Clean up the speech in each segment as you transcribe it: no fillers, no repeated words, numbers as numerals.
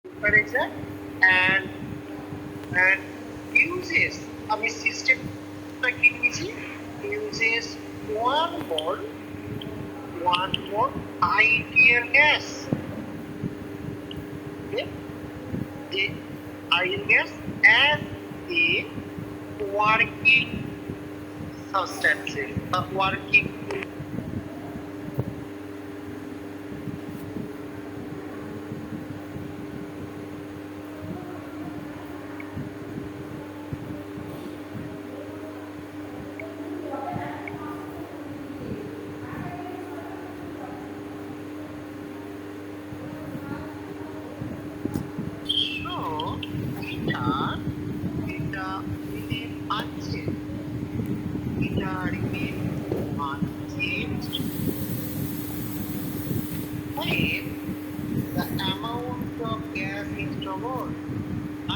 temperature and and uses আমি সিস্টেমটা কি নিয়েছি uses one more ideal gas. Okay? The ideal gas as the working substances, the working so এটা remain unchanged. এটা remain unchanged when the amount of gas is doubled.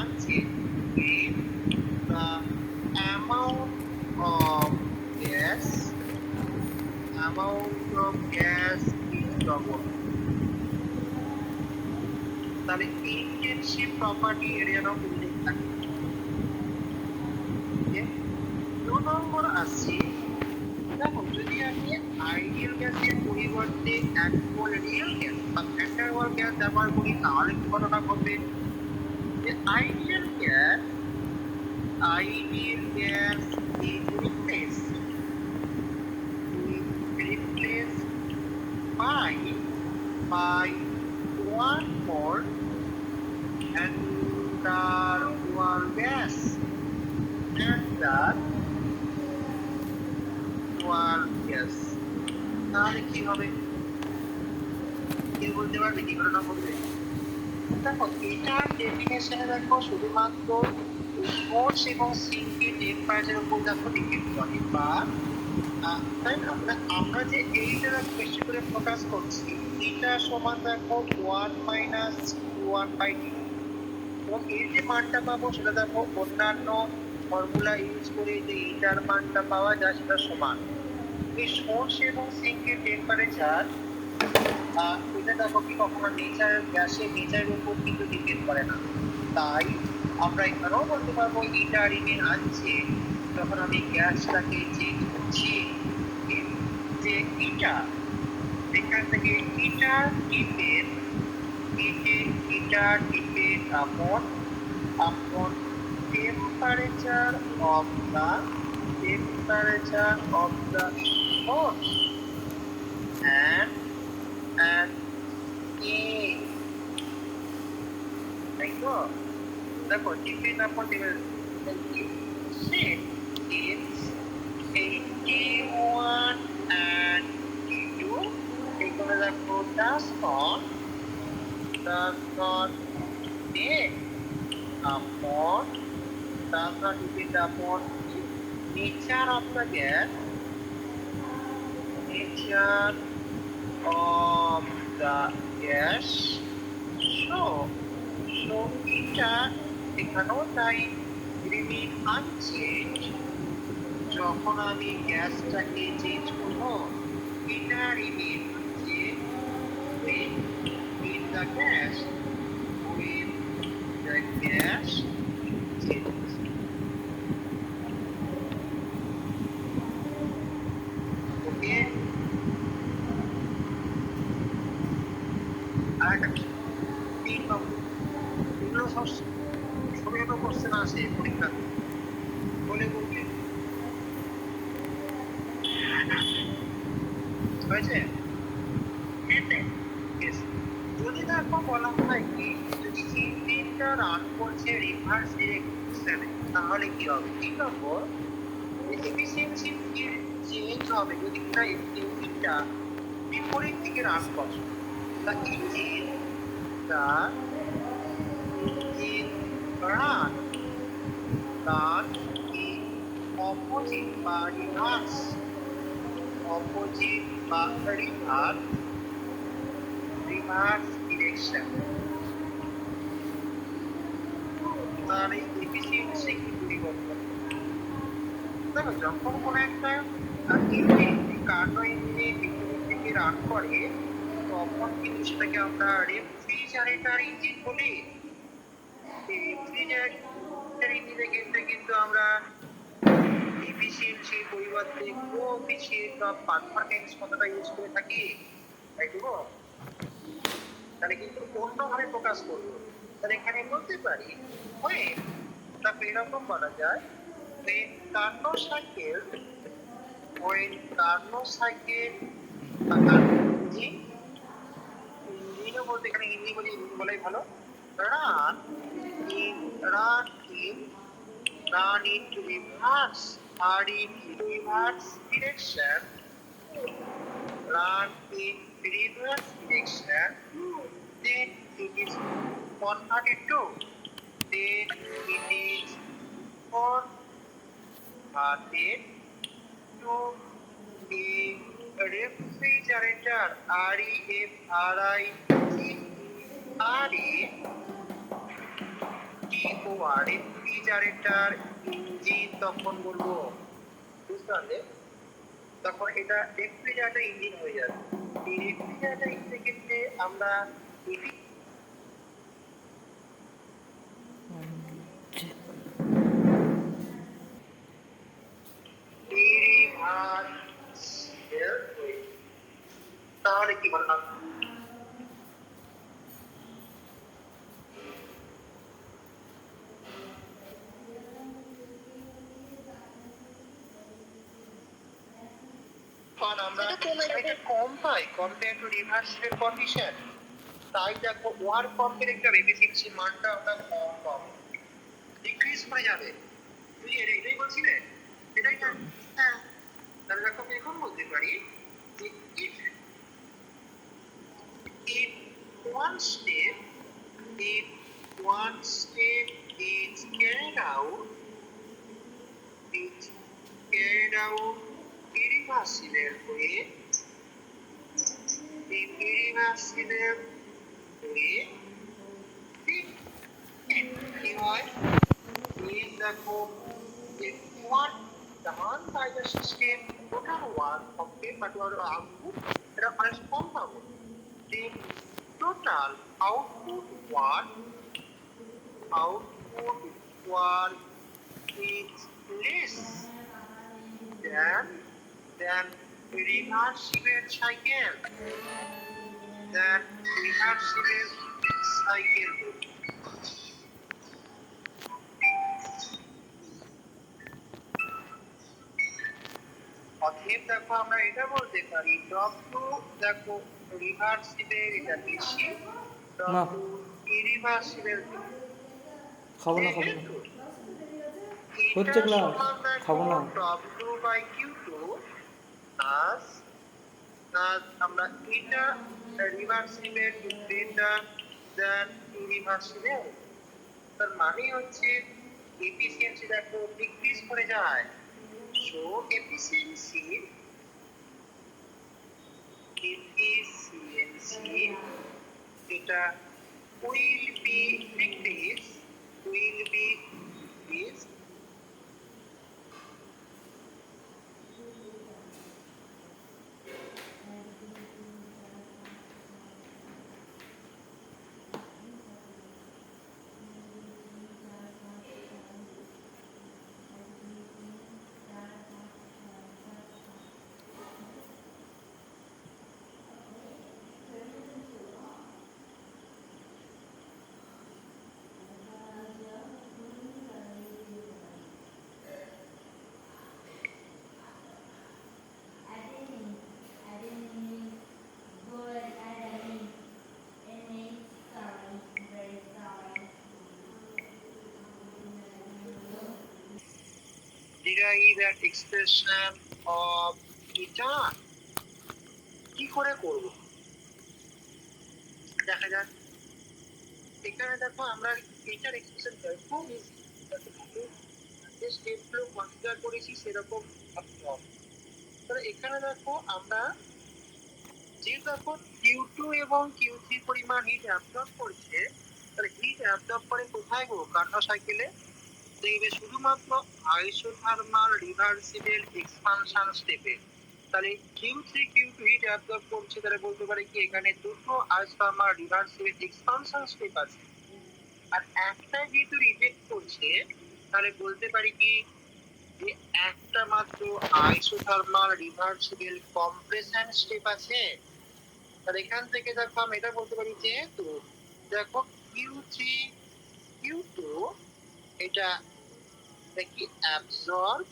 Unchanged when the amount of gas is doubled. তাহলে intensive property এরিয়ার of উল্লেখ থাকে। দু নম্বর আসছি, দেখো যদি আমি আইডিয়াল গ্যাসের পরিবর্তে এক মোল রিয়েল গ্যাস বা ভ্যান ওয়াল গ্যাস ব্যবহার করি তাহলে কি ঘটনা ঘটবে? যে ideal gas is replaced by one more underwater gas তাহলে কি হবে? কেউ বলতে পারবে কি ঘটনা ঘটবে? দেখো এটার ডেফিনেশনে দেখো শুধুমাত্র সোর্স এবং সিঙ্কের টেম্পারেচারের উপর দেখো ডিপেন্ড করে বা তাই না? আমরা যে এইটা বেশি করে ফোকাস করছি এটা সমান দেখো 1-1/T এবং এর যে মানটা পাবো সেটা দেখো অন্যান্য ফর্মুলা ইউজ করে যে এইটার মানটা পাওয়া যায় সেটা সমান। এই সোর্স এবং সিঙ্কের টেম্পারেচার এটা দেখো কি কখনো গ্যাসের নেচারের উপর কিন্তু ডিপেন্ড করে না। তাই আমরা এখানেও বলতে পারবো এটা রিমেন আনছে যখন আমি গ্যাসটাকে চেঞ্জ করছি যে এটা এখান থেকে এটা ডিপেন্ড আপন temperature of the source and A. তাই তো? দেখো ডিপেন্ড আপন say it's 81 and 82 এখানে দেখো does not depend upon nature of the gas, so এটা এখানেও তাই রিমেইন আনচেঞ্জ যখন আমি গ্যাসটাকে চেঞ্জ করবো এটা remain unchange with the gas changes. Okay? আরেকটা তিন নম্বর এগুলো সব ছোট কোশ্চেন আসে পরীক্ষাতে বলে বলবে হয়েছে? যদি দেখো বলা হয় কি যদি ইঞ্জিনটা রান করছে রিভার্স ডিরেকশনে তাহলে কি হবে? 3 নম্বর এফিসিয়েন্সি চেঞ্জ হবে যদি কিনা ইঞ্জিনটা বিপরীত দিকে রান করে। The engine run in opposite বা রিভার্স ডিরেকশন তার এই এফিসিয়েন্সি কি পরিবর্তন। দেখো যখন কোনো একটা ইঞ্জিন কার্নো ইঞ্জিনে বিপরীত দিকে রান করে তখন কিন্তু সেটাকে আমরা রেফ্রিজারেটর ইঞ্জিন বলি। এই রেফ্রিজারেটর ইঞ্জিনের ক্ষেত্রে কিন্তু আমরা এফিসিয়েন্সির পরিবর্তে কোএফিসিয়েন্ট অফ পারফরম্যান্স কথাটা ইউজ করে থাকি, তাই তো? তাহলে কিন্তু অন্যভাবে প্রকাশ করবো। তাহলে এখানে বলতে পারি when, তারপরে এরকম বলা যায় when Carnot cycle ইঞ্জিনও বলতে এখানে হিন্দি বলাই ভালো, run in run into reverse direction, run in reverse direction, then it is converted to, then it is converted to a refrigerator, refrigerator engine তখন বলবো, বুঝতে পারলে? তখন এটা রেফ্রিজারেটর ইঞ্জিন হয়ে যাবে। এই রেফ্রিজারেটর ইঞ্জিনের ক্ষেত্রে আমরা তাহলে কি বললাম? আমরা এটা কম পাই কম্পেয়ার টু রিভার্সিবল কন্ডিশন, তাই দেখো ওয়ার্ক পাম্পের একটা এফিসিয়েন্সি মানটা আমরা কম পাবো, ডিক্রিজ করে যাবে। তুই এটাই বলছিলে, এটাই না? হ্যাঁ। তাহলে দেখো আমি এখন বলতে পারি যে if in one step is carried out irreversible way, কি হয়? দেখো one done by the system, total work complete but our output এটা অনেক কম পাবো। The total output work is less than reversible cycle, অতএব দেখো আমরা এটা বলতে পারি ডব্লিউ, দেখো রিভার্সিবল এটা বেশি, ডব্লিউ ইরিভার্সিবল খাবো না হচ্ছে ক্লাস খাবো না। ডব্লিউ বাই Q2 আস আমরা এটা রিভার্সিবল গ্রেটার দ্যান ইরিভার্সিবল, তার মানে হচ্ছে এফিসিয়েন্সি দেখো ডিক্রিজ করে যায়। So efficiency এটা will be decreased derive that expression of eta কি করে করব দেখা যাক। এখানে দেখো আমরা এটার এক্সপ্রেশন খুব যে স্টেপগুলো কনসিডার করেছি সেরকম তাহলে এখানে দেখো আমরা যে দেখো Q2 এবং Q3 পরিমাণ হিট অ্যাবজর্ব করছে, তাহলে হিট অ্যাবজর্ব করে কোথায় গো? কার্নোট সাইকেলে দেখবে শুধুমাত্র আইসোথার্মাল রিভার্সিবল এক্সপানশন স্টেপে। তাহলে Q3 Q2 হিট অ্যাবজর্ব করছে, তাহলে বলতে পারে কি এখানে দুটো আইসোথার্মাল রিভার্সিবল এক্সপানশন স্টেপ আছে। আর একটা যেহেতু রিজেক্ট করছে, তাহলে বলতে পারি কি যে একটা মাত্র আইসোথার্মাল রিভার্সিবল কম্প্রেশন স্টেপ আছে। আর এখান থেকে দেখো আমি এটা বলতে পারি যেহেতু দেখো Q3 Q2 এটা দেখি absorb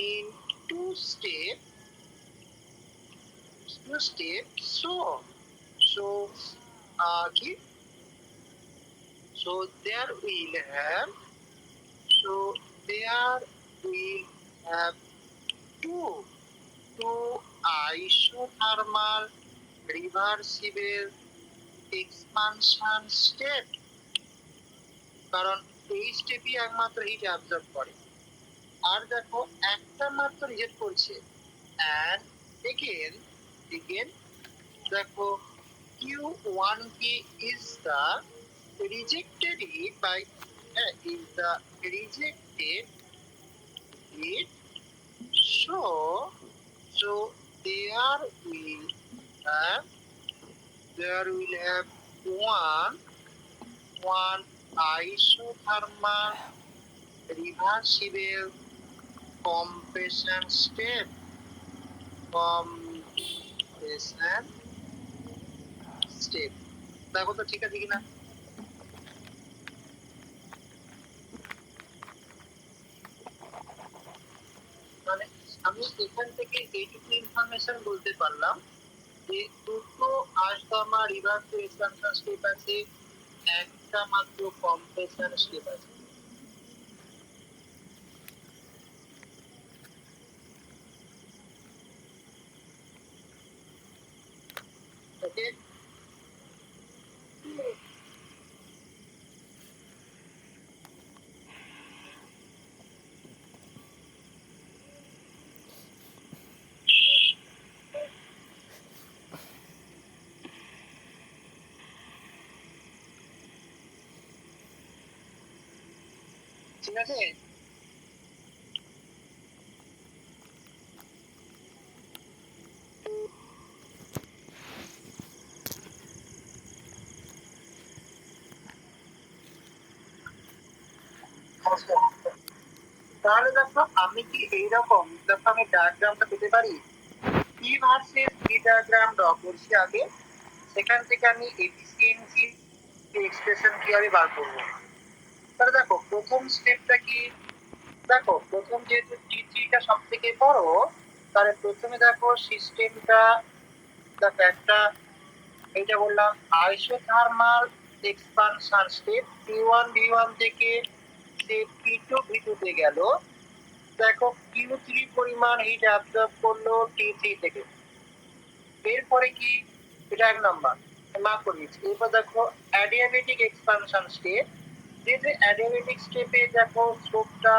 in two step so কি so there will have so there will have two isothermal reversible expansion step, কারণ এই স্টেপই একমাত্র হিট অ্যাবজর্ব করে। আর দেখো একটা মাত্র রিজেক্ট করছে, and again দেখো Q1K is the rejected heat by is the rejected heat, so there will have one isothermal reversible compression step দেখো তো ঠিক আছে কিনা। মানে আমি এখান থেকে এইটুকু ইনফরমেশন বলতে পারলাম যে দুটো আইসোথার্মাল রিভার্সিবল এক্সপানশন স্টেপ আছে, একটা মাত্র কম্প্রেশন স্টেপ আছে। ওকে, ঠিক আছে। তাহলে দেখো আমি কি এইরকম দেখো আমি ডায়াগ্রামটা পেতে পারি, P versus P diagram draw করছি আগে, সেখান থেকে আমি এফিসিয়েন্সি এক্সপ্রেশন কিভাবে বার করবো। তাহলে দেখো প্রথম স্টেপটা কি, দেখো প্রথম যেহেতু T3টা সব থেকে বড়, তাহলে প্রথমে দেখো সিস্টেমটা দেখো একটা এইটা বললাম isothermal expansion step, P1 V1 থেকে সে P2 V2 তে গেল। দেখো Q3 পরিমাণ হিট অ্যাবজর্ব করলো T3 থেকে। এরপরে কি, এটা এক নাম্বার মার্ক করে দিচ্ছি। এরপর দেখো অ্যাডিয়াবেটিক এক্সপানশন স্টেপ, যে অ্যাডিয়াবেটিক স্টেপে দেখো স্লোপটা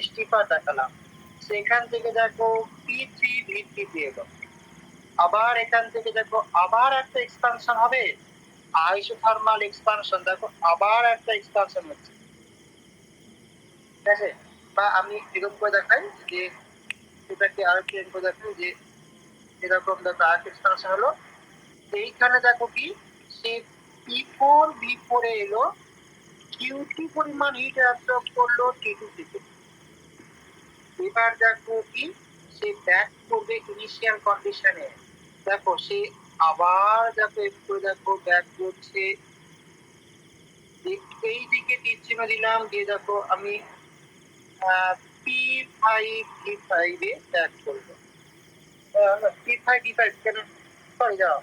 স্টিফার দেখালাম, সেখান থেকে দেখো P3 V3 দিয়ে গেল। আবার এখান থেকে দেখো আবার একটা এক্সপানশন হবে, আইসোথার্মাল এক্সপানশন, দেখো আবার একটা এক্সপানশন হচ্ছে, ঠিক আছে। বা আমি এরকম করে দেখাই যে এটাকে আরেকটু এরকম করে দেখাই যে এরকম দেখো আরেকটা এক্সপানশন হলো। এইখানে দেখো কি সে P4 V4 এ এলো, Q2 পরিমাণ হিট অ্যাবজর্ব করলো T2 থেকে। এবার দেখো কি সে ব্যাক করবে ইনিশিয়াল কন্ডিশনে, দেখো সে আবার দেখো একটু দেখো ব্যাক করছে, এই দিকে তীর চিহ্ন দিলাম, দিয়ে দেখো আমি P5 D5 এ ব্যাক করবো। P5 D5 কেন সরি যাও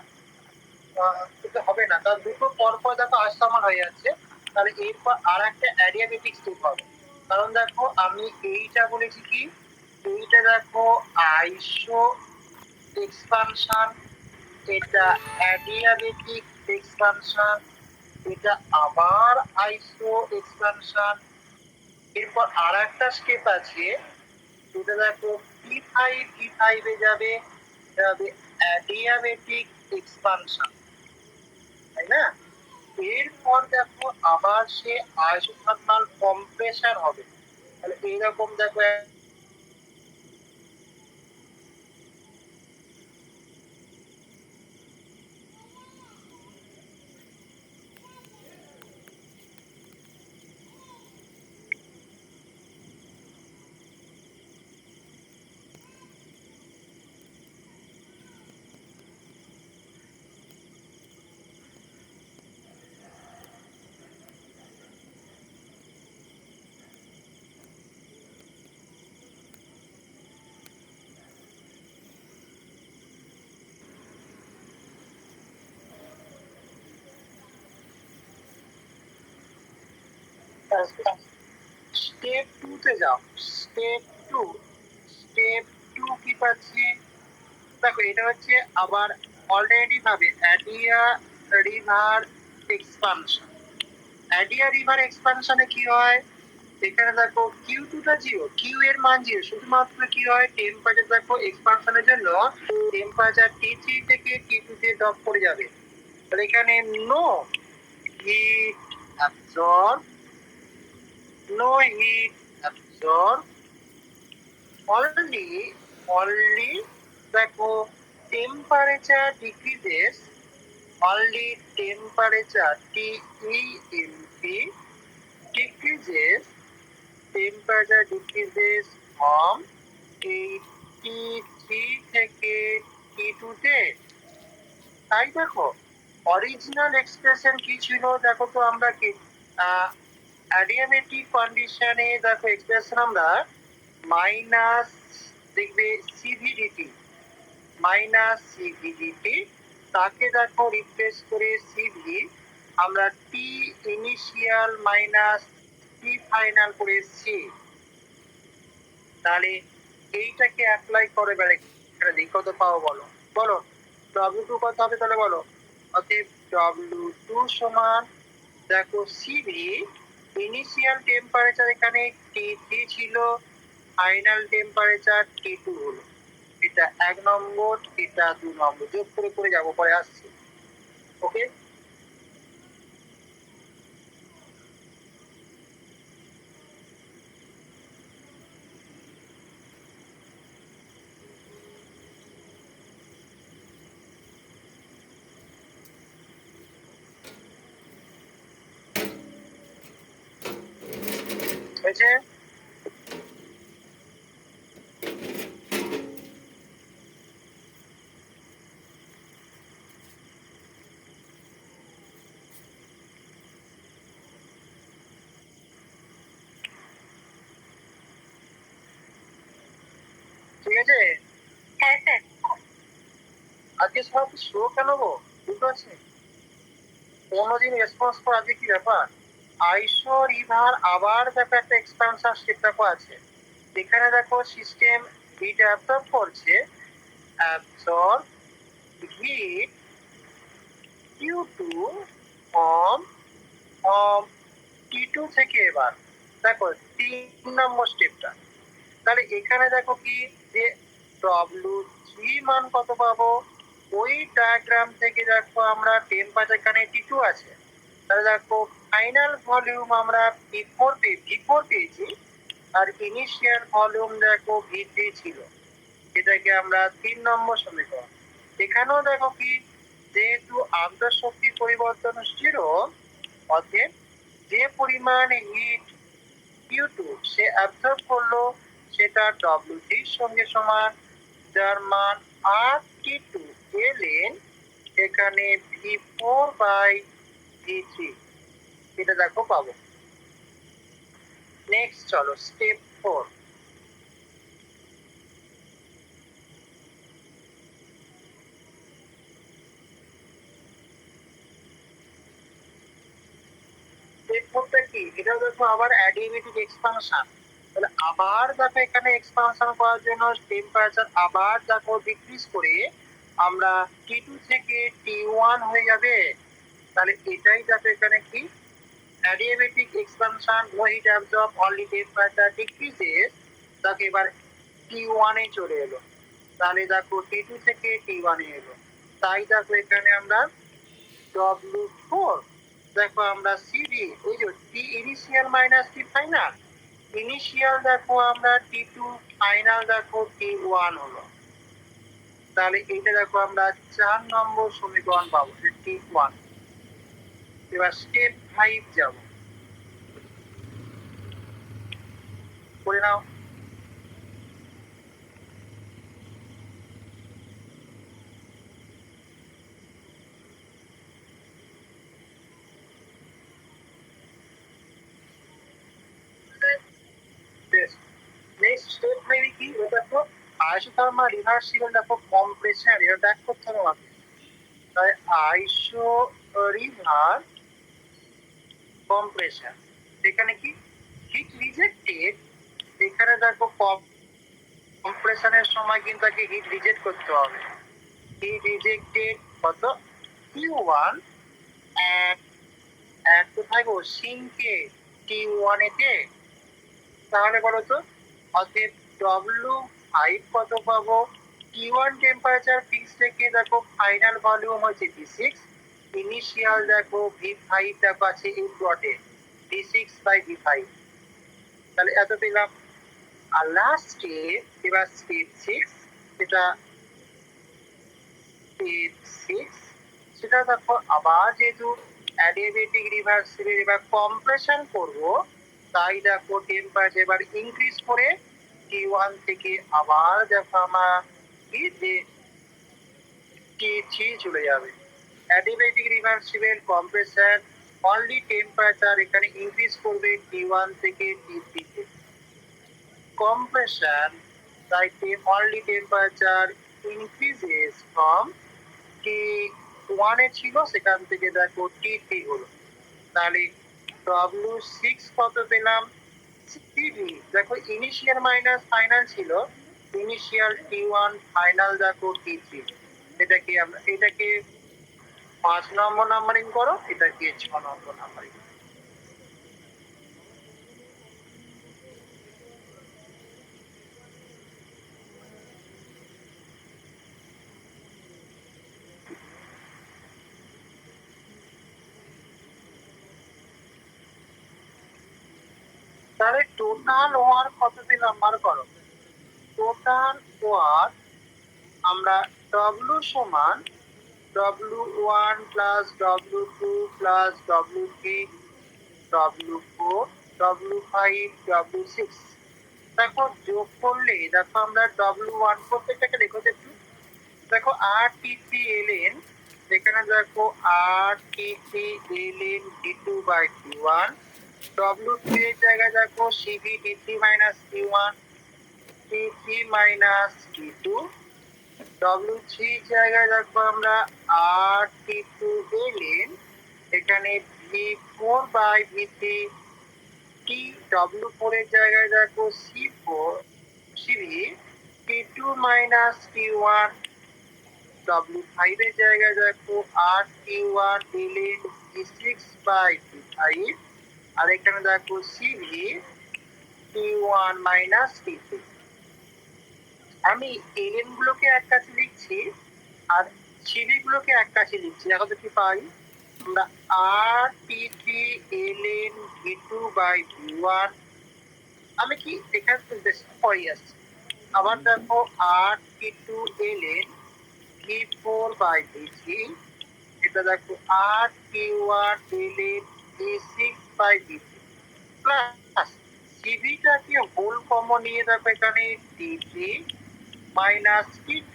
এটা হবে না, কারণ দুটো পরপর দেখো আইসোথার্মাল হয়ে যাচ্ছে, তাহলে এরপর আর একটা অ্যাডিয়াবেটিক স্টেপ হবে। কারণ দেখো আমি এইটা বলেছি কি, এইটা দেখো আইসো এক্সপানশন, এটা অ্যাডিয়াবেটিক এক্সপানশন, এটা আবার আইসো এক্সপানশন। এরপর আর একটা স্টেপ আছে, এটা দেখো P5 D5 এ যাবে অ্যাডিয়াবেটিক এক্সপানশন, তাই না। এরপর দেখো আবার সে আইসোথার্মাল কম্প্রেশন হবে, তাহলে এইরকম দেখো স্টেপ 2 তে যাও। স্টেপ 2 স্টেপ 2 কি পাচ্ছি? দেখো এটা হচ্ছে আবার অলরেডি ভাবে অ্যাডিয়া রিভার এক্সপানশন। অ্যাডিয়া রিভার এক্সপানশনে কি হয়? এখানে দেখো Q2 টা 0, Q এর মান 0, শুধুমাত্র কি হয় টেম্পারেচার দেখো এক্সপানশনের জন্য টেম্পারেচার T3 থেকে T2 তে ড্রপ করে যাবে। তাহলে এখানে no heat absorb, no heat absorb, only দেখো temperature decreases, only temperature TEMP decreases, temperature decreases from T3 থেকে T2 তে। তাই দেখো অরিজিনাল এক্সপ্রেশন কি ছিল দেখো তো, আমরা কি অ্যাডিয়াবেটিক কন্ডিশনে দেখো এক্সপ্রেশন আমরা মাইনাস দেখবে সিভিডিটি, মাইনাস সিভিডিটি তাকে দেখো রিপ্লেস করে সিভি আমরা টি ইনিশিয়াল মাইনাস টি ফাইনাল করে সি। তাহলে এইটাকে অ্যাপ্লাই করে বেড়ে দিই কত পাবো বলো, বলো W2 কত হবে তাহলে বলো। অতএব W2 সমান দেখো সিভি ইনিশিয়াল টেম্পারেচার এখানে T3 ছিল, ফাইনাল টেম্পারেচার T2 হলো। এটা 1 নম্বর, এটা 2 নম্বর, যোগ করে করে যাবো, পরে আসছি। ওকে, হয়েছে? ঠিক আছে, হ্যাঁ স্যার। আজকে সব শো কেন গো, বুঝতে পারছি কোনোদিন রেসপন্স করা, আজকে কি ব্যাপার? আইসো রিভার আবার দেখো একটা এক্সপানশন স্টেপ দেখো আছে, এখানে দেখো সিস্টেম হিট অ্যাবজর্ব করছে, absorb heat Q2 from T2 থেকে। এবার দেখো 3 নম্বর স্টেপটা, তাহলে এখানে দেখো কি যে W3 মান কত পাবো, ওই ডায়াগ্রাম থেকে দেখো আমরা টেম্পারেচার এখানে T2 আছে, তাহলে দেখো ফাইনাল ভলিউম আমরা V4 পেয়েছি, আর ইনিশিয়াল ভলিউম দেখো V3 ছিল, এটাকে আমরা 3 নম্বর সমীকরণ। এখানেও দেখো কি যেহেতু আন্তঃশক্তি পরিবর্তন 0, অতএব যে পরিমাণ হিট Q2 সে অ্যাবজর্ব করলো সেটা W3 সঙ্গে সমান, যার মান RT2 ln এখানে V4/V3, এটা দেখো পাবো। নেক্সট চলো স্টেপ 4। স্টেপ 4টা কি? এটাও দেখো আবার অ্যাডিয়াবেটিক এক্সপানশন, তাহলে আবার দেখো এখানে এক্সপানশন করার জন্য টেম্পারেচার আবার দেখো ডিক্রিজ করে আমরা T2 থেকে T1 হয়ে যাবে। তাহলে এটাই দেখো এখানে কি adiabatic expansion, no heat absorb, only temperature decreases, দেখো এবার T1 এ চলে এলো, তাহলে দেখো T2 থেকে T1 এ এলো। তাই দেখো এখানে আমরা W4 দেখো আমরা সিডি ওই যে টি ইনিশিয়াল মাইনাস টি ফাইনাল, ইনিশিয়াল দেখো আমরা T2, ফাইনাল দেখো T1 হলো। তাহলে এইটা দেখো আমরা 4 নম্বর সমীকরণ পাবো, T1। এবার স্টেপ 5 যাব, করে নাও। নেক্সট স্টেপ মেবি কি দেখো আইসোথার্মাল রিভার্সিবল দেখো কম্প্রেশন, এটা দেখ করতে হবে আমাকে। তাই আইসো রিভার কম্প্রেশন, এখানে কি হিট রিজেক্টেড, এখানে দেখো কম্প্রেশনের সময় কিন্তু তাকে হিট রিজেক্ট করতে হবে। হিট রিজেক্টেড কত Q1 এক কোথায় গো সিঙ্কে T1 এতে, তাহলে বলো তো অতএব W5 কত পাবো, T1 টেম্পারেচার ফিক্স থেকে দেখো ফাইনাল ভলিউম হচ্ছে V6, ইনিশিয়াল দেখো V5 দেখো আছে এই প্লটে V6/V5, তাহলে এত পেলাম। আর লাস্ট স্টেপ, এবার স্টেপ 6, এটা স্টেপ 6, সেটা দেখো আবার যেহেতু অ্যাডিয়াবেটিক রিভার্সিবল এবার কম্প্রেশন করব, তাই দেখো টেম্পারেচার এবার ইনক্রিজ করে T1 থেকে আবার দেখো আমার কি যে T3 চলে যাবে। Adiabatic reversible compression only temperature এখানে ইনক্রিজ করবে T1 থেকে T3 তে। compression, like only temperature increases from T1 এ ছিল সেখান থেকে দেখো T3 হলো, তাহলে W6 কত পেলাম, CV দেখো ইনিশিয়াল মাইনাস ফাইনাল ছিল, ইনিশিয়াল T1 ফাইনাল দেখো T3, এটাকে 5 নম্বর নাম্বারিং করো, এটাকে 6 নম্বর নাম্বারিং। তাহলে টোটাল ওয়ার্ক কত দিলাম বার করো, টোটাল ওয়ার্ক আমরা W সমান W1 plus W2 plus W3 W4 W5 W6 দেখো যোগ করলে দেখো আমরা W1 প্রত্যেকটাকে দেখো একটু, দেখো RT3ln, এখানে দেখো RT3ln D2/Q1, W3 এর জায়গায় দেখো CV D3 minus Q1 T3 minus T2, W3 জায়গায় দেখো আমরা RT2ln, এখানে V4/V3 T, W4 এর জায়গায় দেখো C4 CV T2 minus T1, W5 এর জায়গায় দেখো RT1ln D6/T5, আর এখানে দেখো CV T1 minus T3। আমি এলএন গুলোকে এক কাছে লিখছি আর সিভি গুলোকে এক কাছে লিখছি, দেখো তো কি পাই আমরা, RT3ln V2/V1, আমি কি এখানে পরে আসছি, আবার দেখো RT2ln V4/V3, এটা দেখো RT1ln D6/V3 plus সিভিটাকে whole common নিয়ে দেখো এখানে T3 minus T2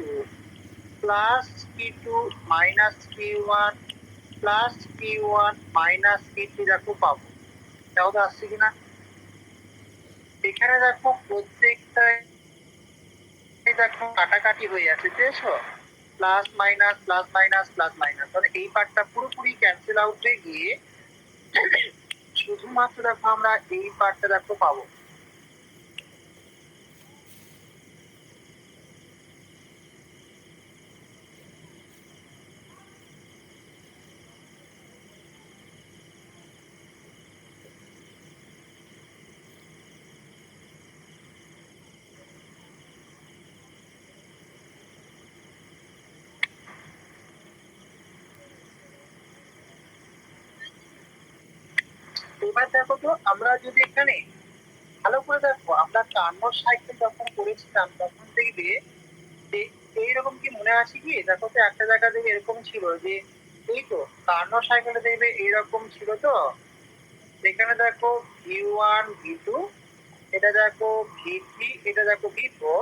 plus T2 minus T1 plus T1 minus T3 দেখো পাবো, তাও তো আসছে কিনা, এখানে দেখো প্রত্যেকটা দেখো কাটাকাটি হয়ে আছে, দেখছো plus minus plus minus plus minus, তাহলে এই পার্টটা পুরোপুরি ক্যান্সেল আউট হয়ে গিয়ে শুধুমাত্র দেখো আমরা এই পার্টটা দেখো পাবো। এবার দেখো তো আমরা যদি এখানে ভালো করে দেখো, আমরা কার্নোট সাইকেল যখন করেছিলাম তখন দেখবে যে এইরকম কি মনে আছে কি, দেখো তো একটা জায়গা দেখবে এরকম ছিল যে এই তো কার্নোট সাইকেলে দেখবে এইরকম ছিল, তো এখানে দেখো V1 V2, এটা দেখো V3, এটা দেখো V4,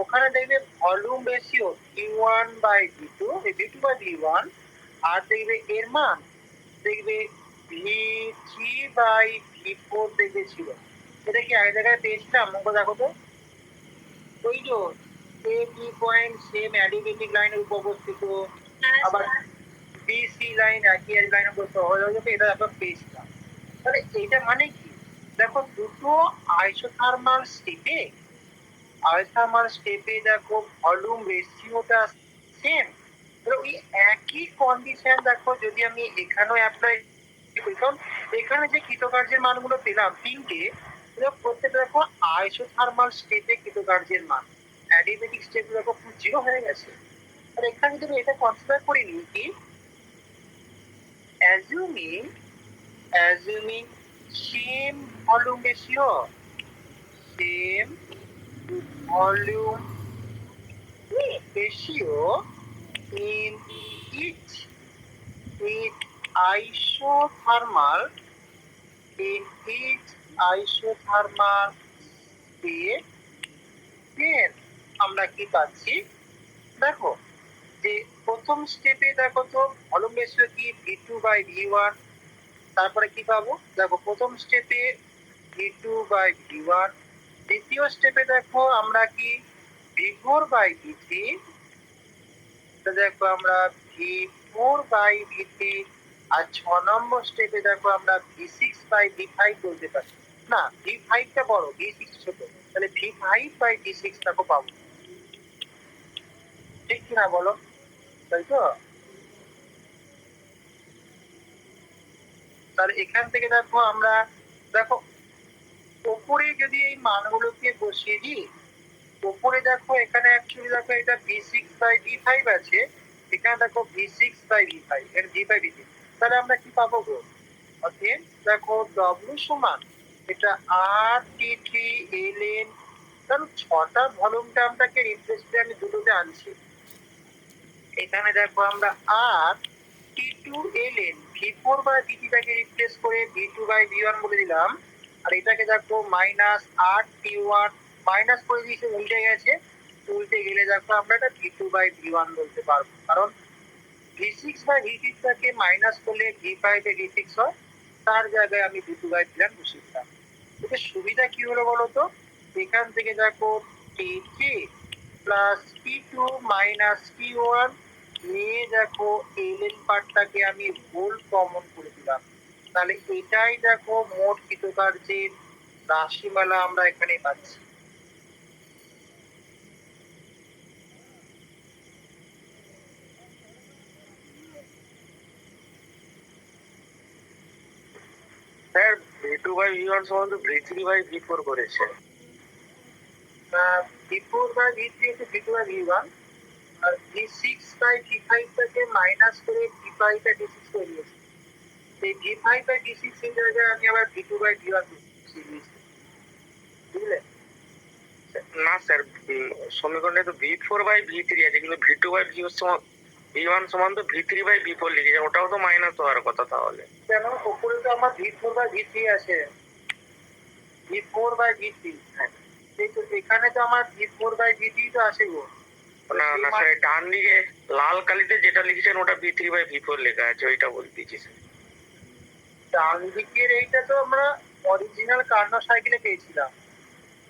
ওখানে দেখবে ভলিউম রেশিও Q1/V2 V2/V1, আর দেখবে এর মান দেখবে V3/V4 দেখবে ছিল, এটা কি এক জায়গায় পেয়েছিলাম অঙ্ক, দেখো তো ওই যে A B পয়েন্ট সেম অ্যাডিবেটিক লাইনের উপর অবস্থিত, আবার BC লাইন একই লাইনের উপর সহজ হয়ে যাবে, এটা আমরা পেয়েছিলাম। তাহলে এইটা মানে কি, দেখো দুটো আইসোথার্মাল স্টেপে দেখো ভলিউম রেশিওটা সেম। ওই একই কন্ডিশন দেখো যদি আমি এখানেও অ্যাপ্লাই করি, কারণ এখানে যে কৃতকার্যের মানগুলো পেলাম তিনটে, প্রত্যেকটা দেখো আইসোথার্মাল স্টেপে কৃতকার্যের মান, অ্যাডিবেটিক স্টেপ দেখো 0 হয়ে গেছে। আর এখানে যদি এটা কনসিডার করে নিই কি, assuming same volume ratio, same volume ratio in each isothermal in each isothermal state, then আমরা কি পাচ্ছি দেখো, যে প্রথম স্টেপে দেখো তো ভলিউম রেশিও কি V2/V1, তারপরে কি পাবো দেখো প্রথম স্টেপে V2/V1, দ্বিতীয় স্টেপে দেখো আমরা কি V4/V3, দেখো আমরা V4/V3, আর 6 নম্বর স্টেপে দেখো আমরা V6/V5 বলতে পারি। না, V5 টা বড়, V6 ছোট, তাহলে V5/V6 দেখো পাবো। ঠিক কিনা বলো, তাই তো? তাহলে এখান থেকে দেখো আমরা দেখো উপরে যদি এই মানগুলোকে বসিয়ে দিই, উপরে দেখো এখানে অ্যাকচুয়ালি দেখো এটা V6/V5 আছে, এখানে দেখো V6/V5, এর V5/V3, তাহলে আমরা কি পাবো গো? অতএব দেখো W সমান এটা RT3ln, কারণ 6টা ভলিউম টার্মটাকে রিপ্লেস করে আমি দুটোতে আনছি। এখানে দেখো আমরা RT2ln V4/V3 টাকে রিপ্লেস করে V2/V1 বলে দিলাম, আর এটাকে দেখো -RT1 মাইনাস করে দিয়েছে, উল্টে গেছে, উল্টে গেলে দেখো আমরা এটা V2/V1 বলতে পারবো, কারণ V6/V3 টাকে মাইনাস করলে V5/V6 হয়, তার জায়গায় আমি V2/V1 বসিয়ে দিলাম। এতে সুবিধা কি হলো বলো তো, এখান থেকে দেখো T3 plus T2 minus T1 নিয়ে দেখো ln পার্টটাকে আমি হোল কমন করে দিলাম, তাহলে এটাই দেখো মোট কৃতকার্যের রাশিমালা আমরা এখানে পাচ্ছি। স্যার V2/V1 সমান তো V3/V4 করেছে। V4/V3 হচ্ছে V2/V1, আর V6/V5 টাকে মাইনাস করে V5/V6 করে দিয়েছি। এই V5/V6 এর জায়গায় আমি আবার V2/V1 বসিয়ে দিয়েছি, বুঝলে? না স্যার, সমীকরণে তো V4/V3 আছে, কিন্তু V2/V1 সমান তো V3/V4 লিখেছে, ওটাও তো মাইনাস হওয়ার কথা তাহলে। কেন? উপরে তো আমার V4/V3 আছে, V4/V3, এখানে তো আমার V4/V3 তো আছে গো। না না স্যার, ডান দিকে লাল কালিতে যেটা লিখেছেন ওটা V3/V4 লেখা আছে, ওইটা বলতেছি স্যার। ডান দিকের এইটা তো আমরা অরিজিনাল কার্নো সাইকেলে পেয়েছিলাম,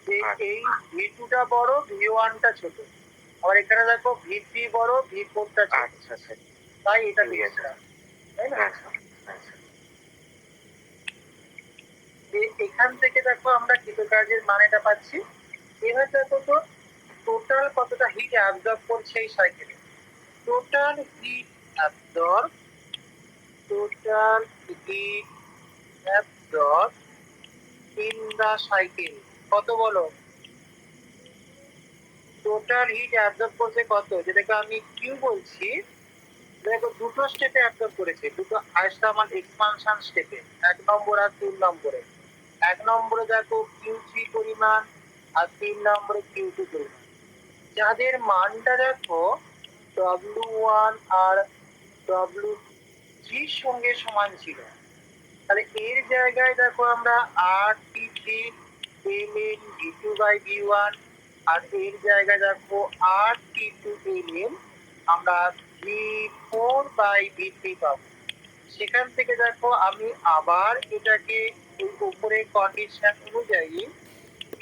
যে এই V2টা বড়, V1টা ছোট, আবার এখানে দেখো V3 বড়, V4টা ছোট। আচ্ছা স্যার, তাই এটা পেয়েছিলাম, তাই না? এখান থেকে দেখো আমরা কৃতকার্যের মানেটা পাচ্ছি। এবার দেখো তো টোটাল কতটা হিট অ্যাবজর্ব করছে এই সাইকেলে, total heat absorb in the cycle কত বলো? টোটাল হিট অ্যাবজর্ব করছে কত, যেটাকে আমি কিউ বলছি, দেখো দুটো স্টেপে অ্যাবজর্ব করেছে, দুটো আইসোথার্মাল এক্সপানশন স্টেপে, 1 নম্বর আর 3 নম্বরে। 1 নম্বরে দেখো Q3 পরিমাণ, আর 3 নম্বরে Q2 পরিমাণ, যাদের মানটা দেখো W1 আর W3 সঙ্গে সমান ছিল। তাহলে এর জায়গায় দেখো আমরা RT3ln V2/V1, আর এর জায়গায় দেখো RT2ln আমরা V4/V3 পাবো। সেখান থেকে দেখো আমি আবার এটাকে এই উপরে কন্ডিশন অনুযায়ী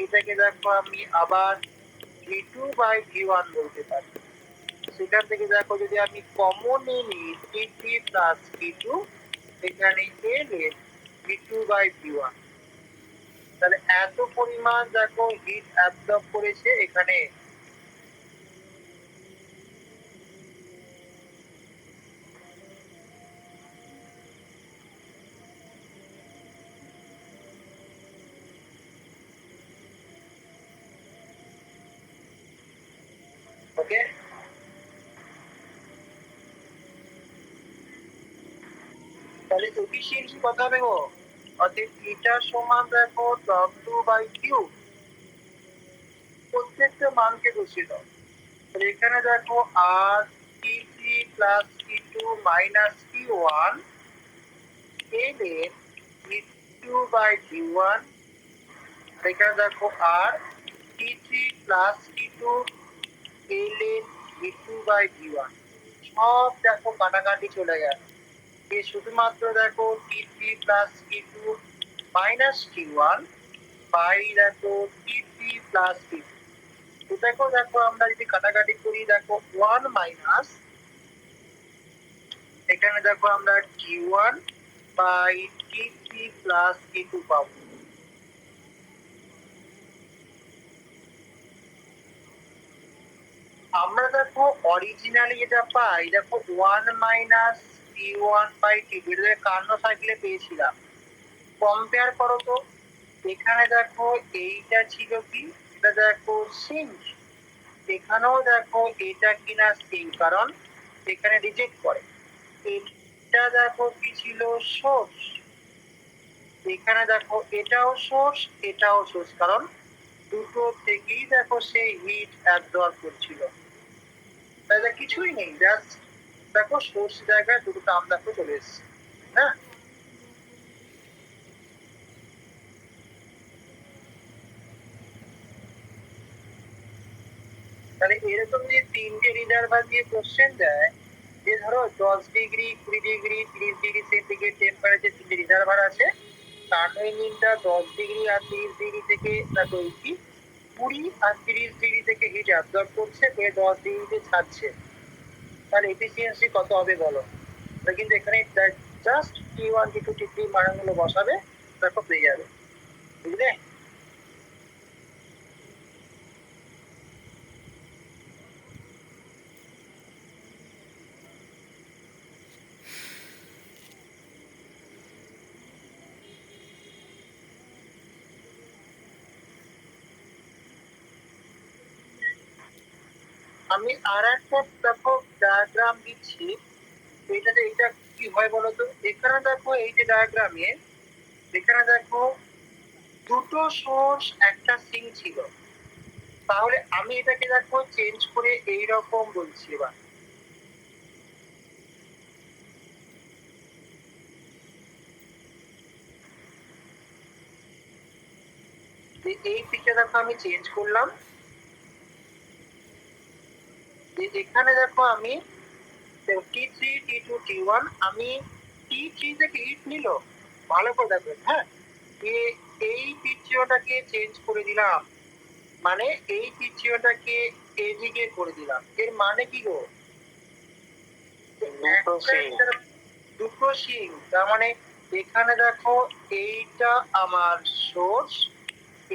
এটাকে দেখো আমি আবার V2/V1 বলতে পারি। সেখান থেকে দেখো যদি আমি কমন নিই T3 প্লাস T2, এখানে ln V2/V1, তাহলে এত পরিমাণ দেখো হিট অ্যাবজর্ব করেছে এখানে। ওকে, তাহলে এফিসিয়েন্সি কত হবে গো? অর্থাৎ এটা সমান দেখো W/Q, প্রত্যেকটা মানকে বসিয়ে দাও। তাহলে এখানে দেখো আর T3 plus T2 minus T1 এলে V2/V1, এখানে দেখো আর T3 প্লাস T2 এলে V2/V1, সব দেখো কাটাকাটি চলে গেল। শুধুমাত্র দেখো T3 plus T2 minus T1 by দেখো T3 প্লাস T2। তো দেখো আমরা যদি কাটাকাটি করি দেখো 1 মাইনাস, এখানে দেখো আমরা T1 by T3 plus T2 পাবো। আমরা দেখো অরিজিনালি যেটা পাই দেখো 1 মাইনাস T1 বাই T2, এটা কার্নো সাইকেলে পেয়েছিলাম। কম্পেয়ার করো তো, এখানে দেখো এইটা ছিল কি, এটা দেখো সিঙ্ক, এখানেও দেখো এটা কিনা সিঙ্ক, কারণ এখানে রিজেক্ট করে। এটা দেখো কি ছিল, সোর্স, এখানে দেখো এটাও সোর্স এটাও সোর্স, কারণ দুটো থেকেই দেখো সেই হিট অ্যাবজর্ব করছিল। তাহলে কিছুই নেই, জাস্ট দেখো সোর্স জায়গায় দুটো টার্ম দেখো চলে এসছে। হ্যাঁ, তাহলে এরকম যে তিনটে রিজার্ভার দিয়ে কোশ্চেন দেয়, যে ধরো 10 degree 20 degree 30 degree centigrade temperature তিনটে রিজার্ভার আছে, টার্বাইনটা 10 ডিগ্রি আর 30 ডিগ্রি থেকে দেখো 20 আর 30 ডিগ্রি থেকে হিট অ্যাবজর্ব করছে, 10 ডিগ্রিতে ছাড়ছে, তাহলে এফিসিয়েন্সি কত হবে বলো? কিন্তু এখানে জাস্ট T1 T2 T3 মানগুলো বসাবে, দেখো পেয়ে যাবে। বুঝলে? আমি আর একটা দেখো ডায়াগ্রাম দিচ্ছি, এটাতে এটা কি হয় বলতো? এখানে দেখো এই যে ডায়াগ্রামে, এখানে দেখো দুটো সোর্স একটা সিঙ্ক ছিল, তাহলে আমি এটাকে দেখো চেঞ্জ করে এইরকম বলছি। এবার এই পিকটা দেখো আমি চেঞ্জ করলাম, এখানে দেখো আমি T3 T2 T1, আমি T3 থেকে হিট নিল, ভালো করে দেখো। হ্যাঁ, এই পিচিওটাকে চেঞ্জ করে দিলাম, মানে এই পিচিওটাকে এদিকে করে দিলাম। এর মানে কি গো? দুটো সিঙ্ক, তার মানে এখানে দেখো এইটা আমার সোর্স,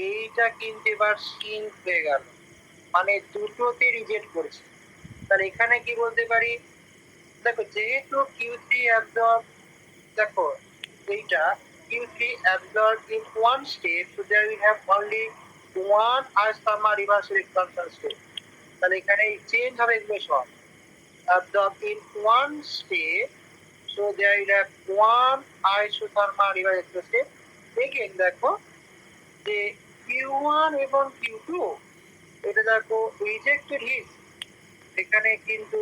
এইটা কিন্তু এবার সিঙ্ক হয়ে গেল, মানে দুটোতে রিজেক্ট করেছে। তাহলে এখানে কি বলতে পারি, দেখো যেহেতু Q3 অ্যাবজর্ব, দেখো এইটা Q3 absorb in one step, so there will have only one isothermal reversible expansion state। তাহলে এখানে চেঞ্জ হবে এগুলো সব, absorb in one step, so there will have one isothermal reversible state। Again দেখো যে Q1 এবং Q2, এটা দেখো রিজেক্টেড হিট, এখানে কিন্তু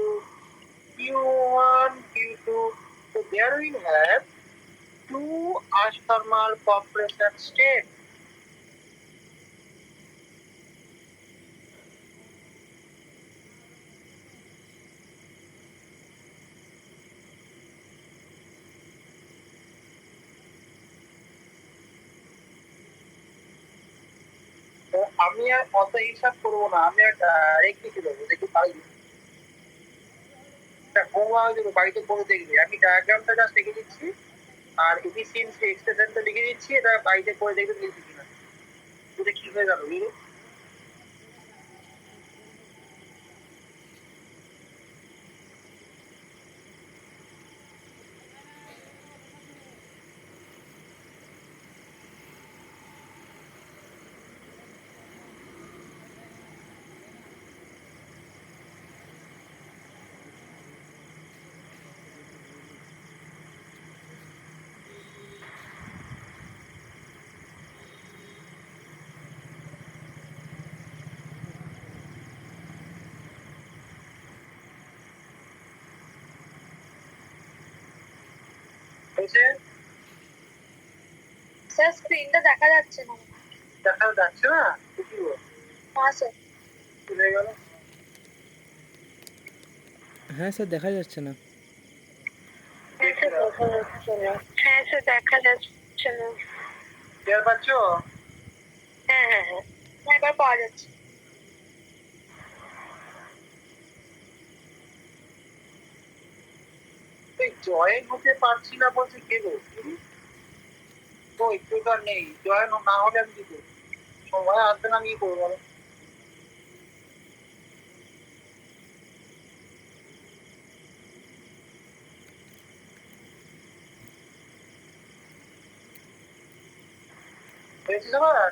Q1 Q2, so there will have two isothermal compression states। আমি আর অত হিসাব করবো না, আমি আর ডাইরেক্ট লিখে দেবো, দেখি পারি। বাড়িতে করে দেখবে, আমি ডায়াগ্রামটা জাস্ট লিখে দিচ্ছি আর এফিসিয়েন্সি এক্সপ্রেশনটা লিখে দিচ্ছি, এটা বাড়িতে করে দেখবে লিখছি কিনা। এটা কি হয়ে গেল? হয়েছে? স্যার স্ক্রিনটা দেখা যাচ্ছে না। দেখা যাচ্ছে না? কি হলো? হ্যাঁ স্যার। চলে গেল। হ্যাঁ স্যার দেখা যাচ্ছে না। হ্যাঁ স্যার দেখা যাচ্ছে না। হ্যাঁ স্যার দেখা যাচ্ছে না। টের পাচ্ছ? হ্যাঁ হ্যাঁ হ্যাঁ, এবার পাওয়া যাচ্ছে। জয়েন হতে পারছি না বলছে, কে গো? তো একটু তো আর নেই, জয়েন না হলে আমি কি করবো? সময় আসবে না, আমি কি করবো বলো? হয়েছে সবার?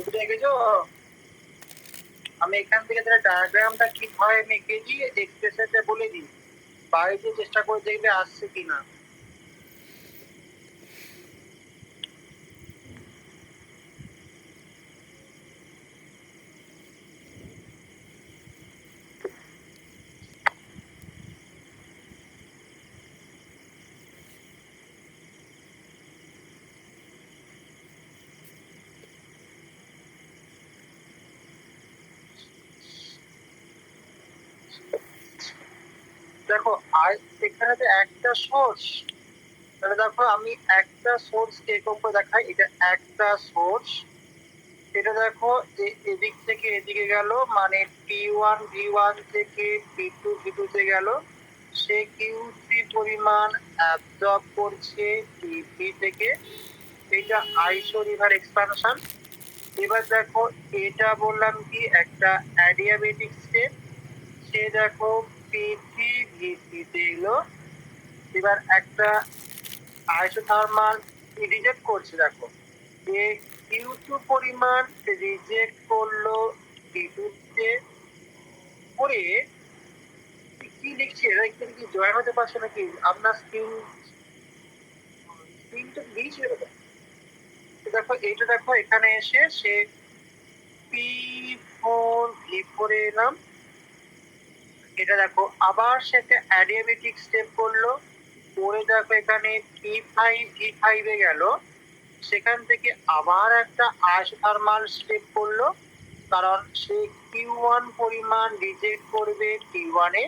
ছবি এঁকেছো? আমি এখান থেকে তাহলে ডায়াগ্রামটা কিভাবে আমি এঁকেছি এক্সপ্রেশনটা বলে দিই, বাড়িতে চেষ্টা করে দেখবে আসছে কিনা। দেখো আর এখানে তো একটা সোর্স, তাহলে দেখো আমি একটা সোর্স এরকম করে দেখাই, এটা একটা সোর্স। এটা দেখো যে এদিক থেকে এদিকে গেল, মানে P1 V1 থেকে P2 V2 তে গেল, সে Q3 পরিমাণ অ্যাবজর্ব করছে P3 থেকে। এটা আইসো রিভার এক্সপানশন। এবার দেখো এটা বললাম কি একটা অ্যাডিয়াবেটিক স্টেপ, সে দেখো P3 V3 তে এলো। এবার একটা আইসোথার্মাল রিজেক্ট করছে, দেখো যে Q2 পরিমাণ রিজেক্ট করলো P2 তে করে। কি লিখছি এটা এখানে কি জয়েন হতে পারছে নাকি? আপনার স্ক্রিনটা দিয়েছে দেখো, এইটা দেখো এখানে এসে সে P4 V4 এ এলাম। এটা দেখো আবার সে একটা অ্যাডিয়াবেটিক স্টেপ করলো, করে দেখো এখানে P5 V5 এ গেল। সেখান থেকে আবার একটা আইসোথার্মাল স্টেপ করলো, কারণ সে Q1 পরিমাণ রিজেক্ট করবে T1 এ।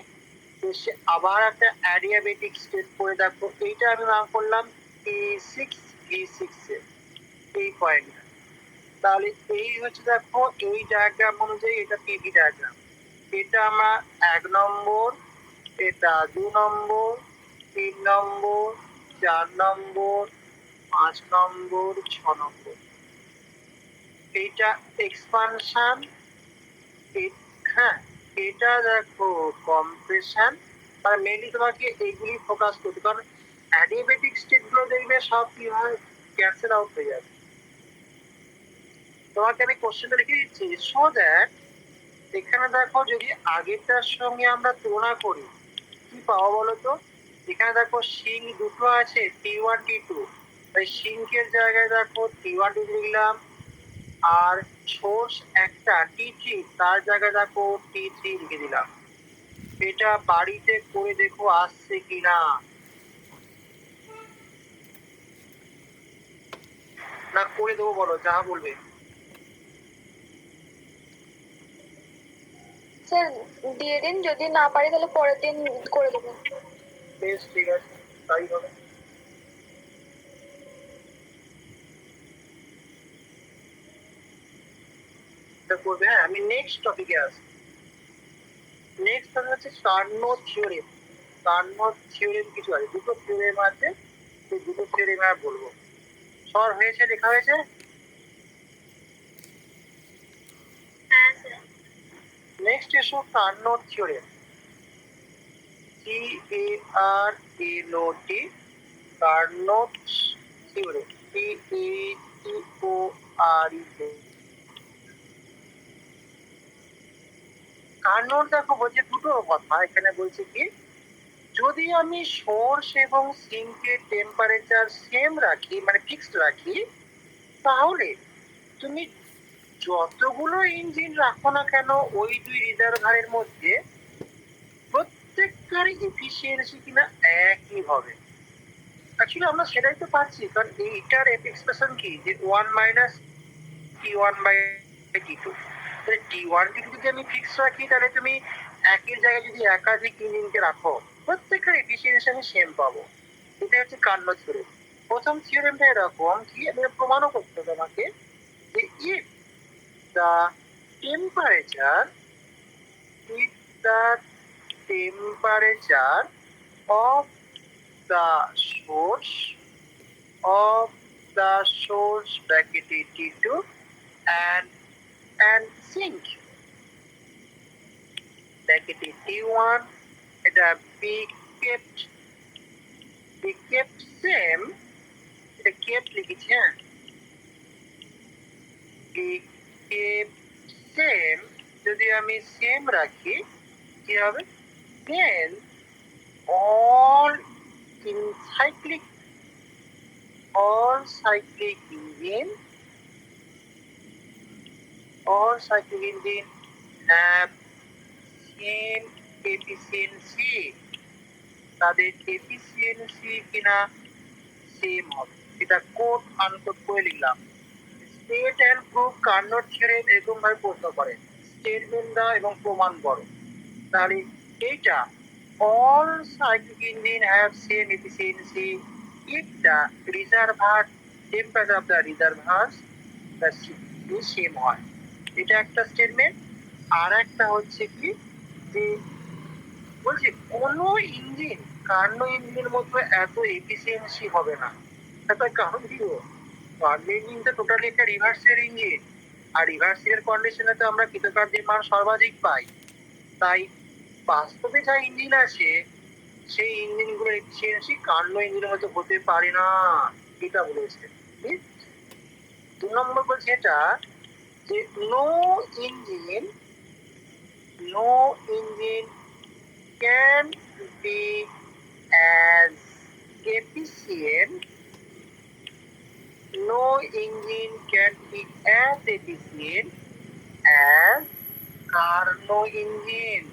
সে আবার একটা অ্যাডিয়াবেটিক স্টেপ করে, দেখো এইটা আমি নাম করলাম P6V6 এ, এই পয়েন্ট। তাহলে এই হচ্ছে দেখো এই ডায়াগ্রাম অনুযায়ী এটা পিভি ডায়াগ্রাম। এটা আমার 1 নম্বর, এটা 2 নম্বর, 3 নম্বর, 4 নম্বর, 5 নম্বর, 6 নম্বর। এইটা এক্সপানশন। হ্যাঁ, এটা দেখো কম্প্রেশন। মানে মেনলি তোমাকে এইগুলি ফোকাস করতে, কারণ অ্যাডিয়াবেটিক স্টেট গুলো দেখবে সব কি হয়, ক্যান্সেল আউট হয়ে যাবে। তোমাকে আমি কোশ্চেনটা লিখে দিচ্ছি সো দ্যাট এখানে দেখো যদি আগেরটার সঙ্গে আমরা তুলনা করি কি পাবো বলতো? এখানে দেখো সিঙ্ক দুটো আছে T1 T2, তাই সিঙ্কের জায়গায় দেখো T1 T2 লিখলাম। আর সোর্স একটা T3, তার জায়গায় দেখো T3 লিখে দিলাম। এটা বাড়িতে করে দেখো আসছে কিনা। না করে দেবো বলো, যা বলবে। স্যার দিয়ে দিন, যদি না পারি তাহলে পরের দিন করে দেবো। বেশ ঠিক আছে, তাই হবে। এটা করবে। হ্যাঁ, আমি নেক্সট টপিকে আসি। নেক্সট টপিক হচ্ছে কার্নো থিওরেম। কার্নোট থিওরেম কিছু আছে, দুটো থিওরেম আছে, সেই দুটো থিওরেম আর বলবো। সর হয়েছে, লেখা হয়েছে? হ্যাঁ স্যার। নেক্সট এসো Carnot theorem, CARNOT, Carnot theorem, CATORE। Carnot দেখো বলছে দুটো কথা, এখানে বলছে কি, যদি আমি সোর্স এবং সিঙ্কের টেম্পারেচার সেম রাখি, মানে ফিক্সড রাখি, তাহলে তুমি যতগুলো ইঞ্জিন রাখো না কেন ওই দুই রিজার্ভারের মধ্যে, প্রত্যেকটার এফিসিয়েন্সি কিনা একই হবে। অ্যাকচুয়ালি আমরা সেটাই তো পাচ্ছি, কারণ এইটার এক্সপ্রেশন কি, যে 1 মাইনাস T1/T2। তাহলে T1 যদি আমি ফিক্স রাখি, তাহলে তুমি একই জায়গায় যদি একাধিক ইঞ্জিনকে রাখো, প্রত্যেকটার এফিসিয়েন্সি আমি সেম পাবো। এটা হচ্ছে কার্নোট থিওরেম। প্রথম থিওরেমটা এরকম কি, আমি প্রমাণও করতে হবে তোমাকে, যে if the temperature if the temperature of the source bracket T2 and sink bracket T1 এটা be kept same, এটা kept লিখেছি, হ্যাঁ, be kept same, যদি আমি সেম রাখি কি হবে, then all cyclic engine have same efficiency, তাদের এফিসিয়েন্সি কিনা সেম হবে। এটা কোট আনকোট করে লিখলাম। State and proof Carnot theorem এরকম ভাবে প্রশ্ন করে, স্টেটমেন্ট দাও এবং প্রমাণ করো। তাহলে এইটা all cyclic engine have same efficiency if the reservoir temperature of the reservoirs the same হয়। এটা একটা স্টেটমেন্ট। আর একটা হচ্ছে কি, যে বলছি কোনো ইঞ্জিন কার্নো ইঞ্জিনের মধ্যে এত এফিসিয়েন্সি হবে না। তার কারণ কি, কার্নো ইঞ্জিনটা টোটালি একটা রিভার্সিয়াল ইঞ্জিন, আর রিভার্সিয়াল কন্ডিশনে তো আমরা কৃতকার্যের মান সর্বাধিক পাই। তাই বাস্তবে যা ইঞ্জিন আছে সেই ইঞ্জিনগুলোর এফিসিয়েন্সি কার্নো ইঞ্জিনের মধ্যে হতে পারে না, এটা বলেছে। 2 নম্বর বলছে এটা, যে no engine can be as efficient as Carnot engine.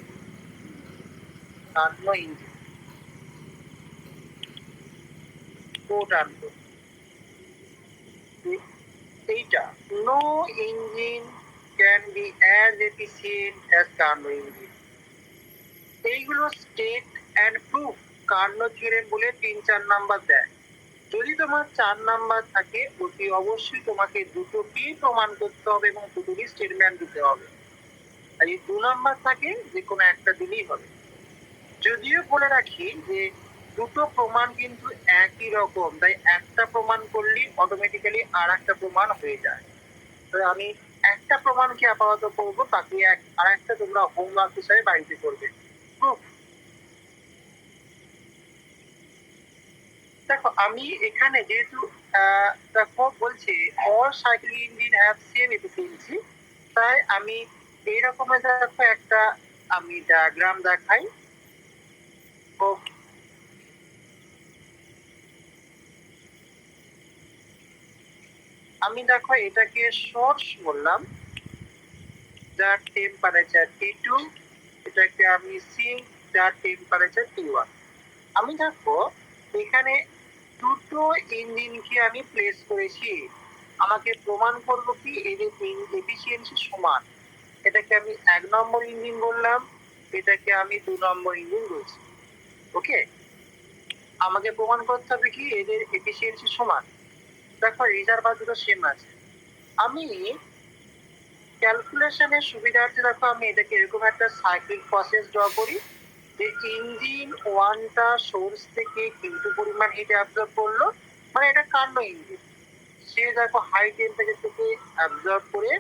Quote unquote. এইটা no engine can be as efficient as Carnot engine. এইগুলো state and proof Carnot theorem বলে 3-4 নাম্বার দেয়। যদি তোমার 4 নাম্বার থাকে, অতি অবশ্যই তোমাকে দুটোকেই প্রমাণ করতে হবে এবং দুটোরই স্টেটমেন্ট দিতে হবে। আর যদি 2 নাম্বার থাকে, যে কোনো একটা দিলেই হবে। যদিও বলে রাখি যে দুটো প্রমাণ কিন্তু একই রকম, তাই একটা প্রমাণ করলে অটোমেটিক্যালি আর একটা প্রমাণ হয়ে যায়। তো আমি একটা প্রমাণকে আপাতত করবো, বাকি আর একটা তোমরা হোমওয়ার্ক হিসাবে বাড়িতে করবে। দেখো আমি এখানে যেহেতু দেখো বলছি all cyclic engine have same efficiency, তাই আমি এইরকমের দেখো একটা আমি ডায়াগ্রাম দেখাই। আমি দেখো এটাকে সোর্স বললাম, যার টেম্পারেচার T2, এটাকে আমি সিঙ্ক, যার টেম্পারেচার T1। আমি দেখো এখানে দুটো ইঞ্জিনকে আমি প্লেস করেছি, আমাকে প্রমাণ করবো কি এদের এফিসিয়েন্সি সমান। এটাকে আমি 1 নম্বর ইঞ্জিন বললাম, এটাকে আমি 2 নম্বর ইঞ্জিন বলছি। ওকে, আমাকে প্রমাণ করতে হবে কি এদের এফিসিয়েন্সি সমান। দেখো রিজার্ভার দুটো সেম আছে। আমি ক্যালকুলেশনের সুবিধার্থে দেখো আমি এটাকে এরকম একটা সাইক্লিক প্রসেস ড্র করি। যে ইঞ্জিন ওয়ানটা সোর্স থেকে কিন্তু পরিমাণ হিট অ্যাবজর্ব করলো, মানে এটা কাণ্ড ইঞ্জিন, সে দেখো হাই টেম্পারেচার থেকে অ্যাবজর্ব করে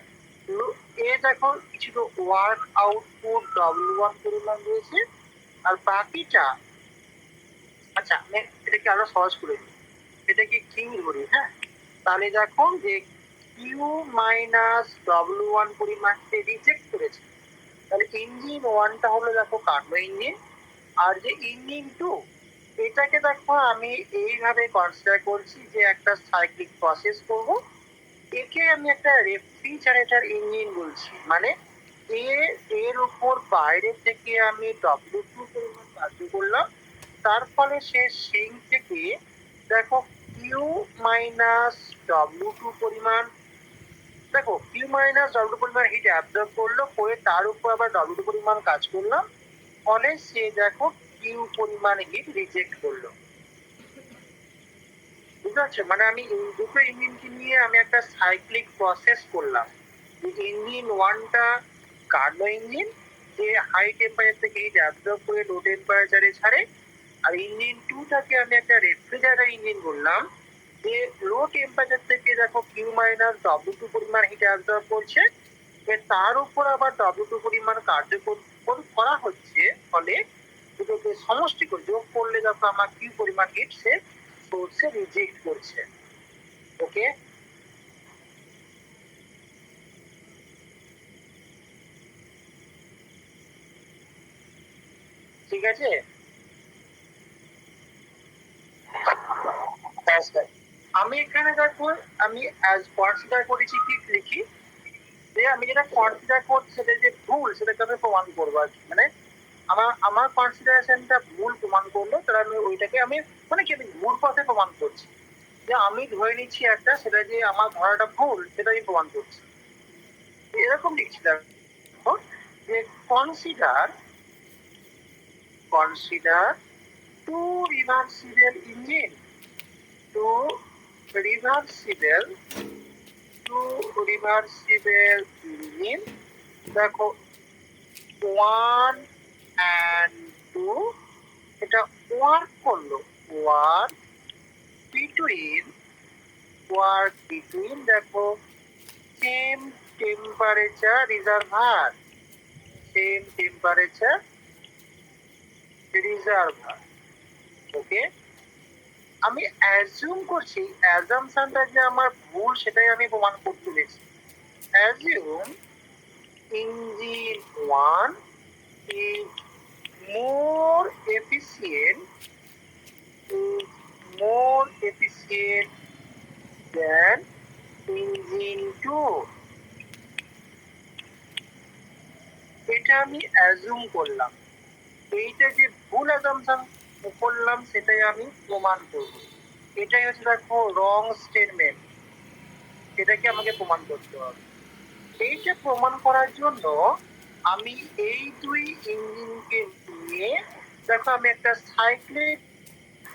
এ দেখো কিছু ওয়ার্ক আউটপুট W1 পরিমাণ রয়েছে, আর বাকিটা, আচ্ছা আমি এটাকে আরো সহজ করে দিই, এটাকে কিউ ধরি, হ্যাঁ, তাহলে দেখো যে কিউ মাইনাস W1 পরিমাণকে রিজেক্ট করেছে, তাহলে ইঞ্জিন ওয়ানটা হলো দেখো কার্বো ইঞ্জিন, আর যে ইঞ্জিন টু এটাকে দেখো আমি এইভাবে কনসিডার করছি যে একটা সাইক্লিক প্রসেস করব, একে আমি একটা রেফ্রিজারেটর ইঞ্জিন বলছি, মানে এর উপর বাইরে থেকে আমি W2 পরিমাণ কার্য করলাম, তার ফলে সে সিঙ্ক থেকে দেখো কিউ মাইনাস W2 পরিমাণ, দেখো কিউ মাইনাস W2 পরিমাণ হিট অ্যাবজর্ব করলো, করে তার উপর আবার W2 পরিমাণ কাজ করলাম, ফলে সে দেখো কিউ পরিমাণ হিট রিজেক্ট করলো। বুঝতে পারছো, মানে আমি এই দুটো ইঞ্জিনকে নিয়ে আমি একটা সাইক্লিক প্রসেস করলাম। ইঞ্জিন ওয়ানটা কার্বো ইঞ্জিন, যে হাই টেম্পারেচার থেকে হিট অ্যাবজর্ব করে লো টেম্পারেচারে ছাড়ে, আর ইঞ্জিন টুটাকে আমি একটা রেফ্রিজারেটর ইঞ্জিন বললাম, যে লো টেম্পারেচার থেকে দেখো কিউ মাইনাস W2 পরিমাণ হিট অ্যাবজর্ব করছে, তার উপর আবার W2 পরিমাণ কার্যকর করা হচ্ছে, ফলে দুটোকে সমষ্টি করে যোগ করলে দেখো আমার কিউ পরিমাণ হিট সে সোর্সে রিজেক্ট করছে। ওকে, ঠিক আছে। আমি এখানে দেখো আমি অ্যাজ কনসিডার করেছি কি লিখি, যে আমি যেটা কনসিডার করছি সেটা যে ভুল সেটাকে আমি প্রমাণ করবো আর কি, মানে আমার কনসিডারেশনটা ভুল প্রমাণ করলো, তাহলে আমি ওইটাকে আমি মানে কি আমি ভুল পথে প্রমাণ করছি, যে আমি ধরে নিচ্ছি একটা, সেটা যে আমার ধরাটা ভুল সেটা আমি প্রমাণ করছি, এরকম লিখছি। দেখো যে consider two reversible engine, two reversible engine, দেখো 1 and 2 এটা ওয়ার্ক করলো, ওয়ার্ক বিটুইন দেখো সেম টেম্পারেচার রিজার্ভার, ওকে। আমি অ্যাজিউম করছি, অ্যাজাম্পশনটা যে আমার ভুল সেটাই আমি প্রমাণ করতে চলেছি। Assume engine 1 is more efficient than engine 2, এটা আমি অ্যাজুম করলাম, এইটা যে ভুল অ্যাজাম্পশন করলাম সেটাই আমি প্রমাণ করব, এটাই হচ্ছে দেখো রং স্টেটমেন্ট, এটাকে আমাকে প্রমাণ করতে হবে। এইটা প্রমাণ করার জন্য আমি এই দুই ইঞ্জিনকে নিয়ে দেখো আমি একটা সাইক্লিক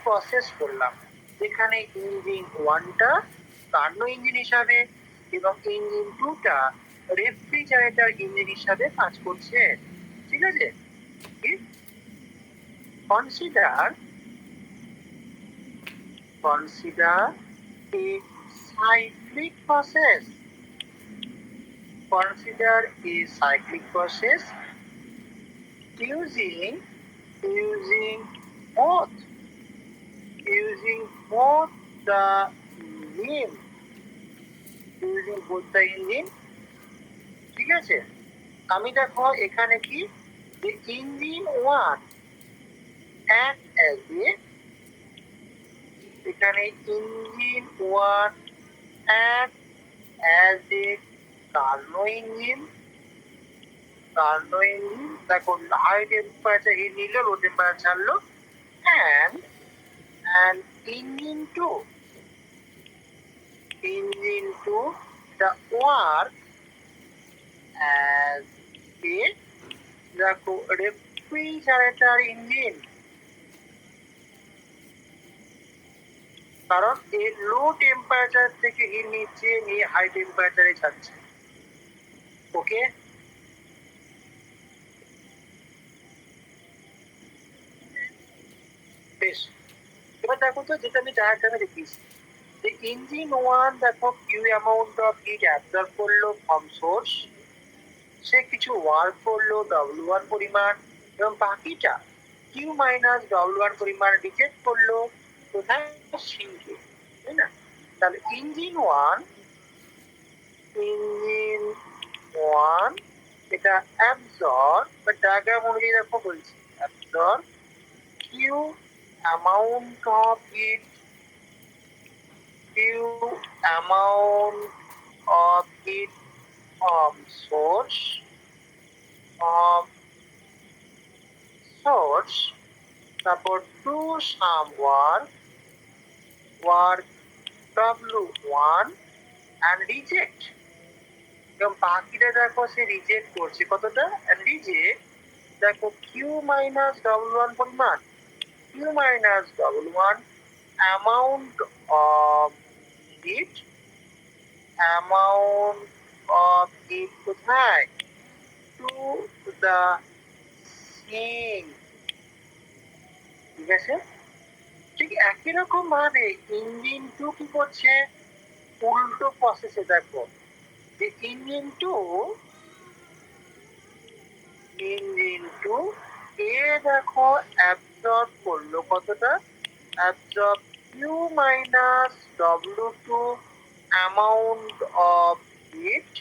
প্রসেস করলাম, যেখানে ইঞ্জিন ওয়ানটা কার্নো ইঞ্জিন হিসাবে এবং ইঞ্জিন টুটা রেফ্রিজারেটর ইঞ্জিন হিসাবে কাজ করছে, ঠিক আছে। Consider A cyclic process, using both the engine, ঠিক আছে। আমি দেখো এখানে কি যে engine one act as a, এখানে engine one act as a Karnaugh engine, দেখো হাই টেম্পারেচার হিট নিল, লো টেম্পারেচার ছাড়লো, and engine 2 the work as a দেখো রেফ্রিজারেটর ইঞ্জিন, কারণ এই লো টেম্পারেচার থেকে হিট নিচ্ছে, নিয়ে হাই টেম্পারেচারে ছাড়ছে। ওকে, বেশ, এবার দেখো তো যেটা আমি ডায়াগ্রামে দেখিয়েছি, যে ইঞ্জিন ওয়ান দেখো Q amount of heat absorb করলো ফ্রম সোর্স, সে কিছু ওয়ার্ক করলো W1 পরিমাণ, এবং বাকিটা কিউ মাইনাস W1 পরিমাণ রিজেক্ট করলো কোথায়, সিঙ্কে, তাই না? তাহলে ইঞ্জিন ওয়ান এটা অ্যাবজর্ব বা ডায়াগ্রাম অনুযায়ী দেখো বলছি, absorb Q amount of heat, Q amount of heat from source, তারপর to some work W1 and reject, এবং বাকিটা দেখো সে রিজেক্ট করছে কতটা, রিজেক্ট দেখো কিউ মাইনাস W1 পরিমাণ, Q minus W1 amount of heat, amount of heat কোথায়, to the sink, ঠিক আছে? ঠিক একই রকম ভাবে ইঞ্জিন টু কি করছে, উল্টো প্রসেসে দেখো, যে ইঞ্জিন টু এ দেখো অ্যাবজর্ব করলো কতটা, absorb Q minus W2 amount of heat,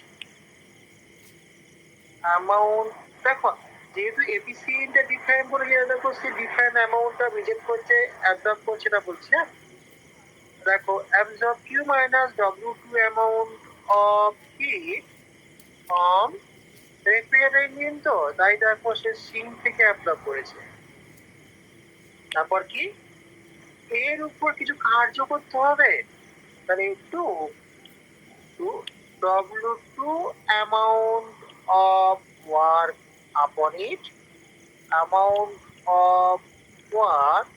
amount দেখো যেহেতু এফিসিয়েন্টটা ডিফারেন্ট বলে গেলে দেখো সে ডিফারেন্ট অ্যামাউন্টটা রিজেক্ট করছে, অ্যাবজর্ব করছে না বলছি, হ্যাঁ? দেখো absorb Q minus W2 amount of heat from refrigerator engine, তো তাই দেখো সে সিঙ্ক থেকে অ্যাবজর্ব করেছে। তারপর কি এর উপর কিছু কার্য করতে হবে, তাহলে W2 amount of work upon it, amount of work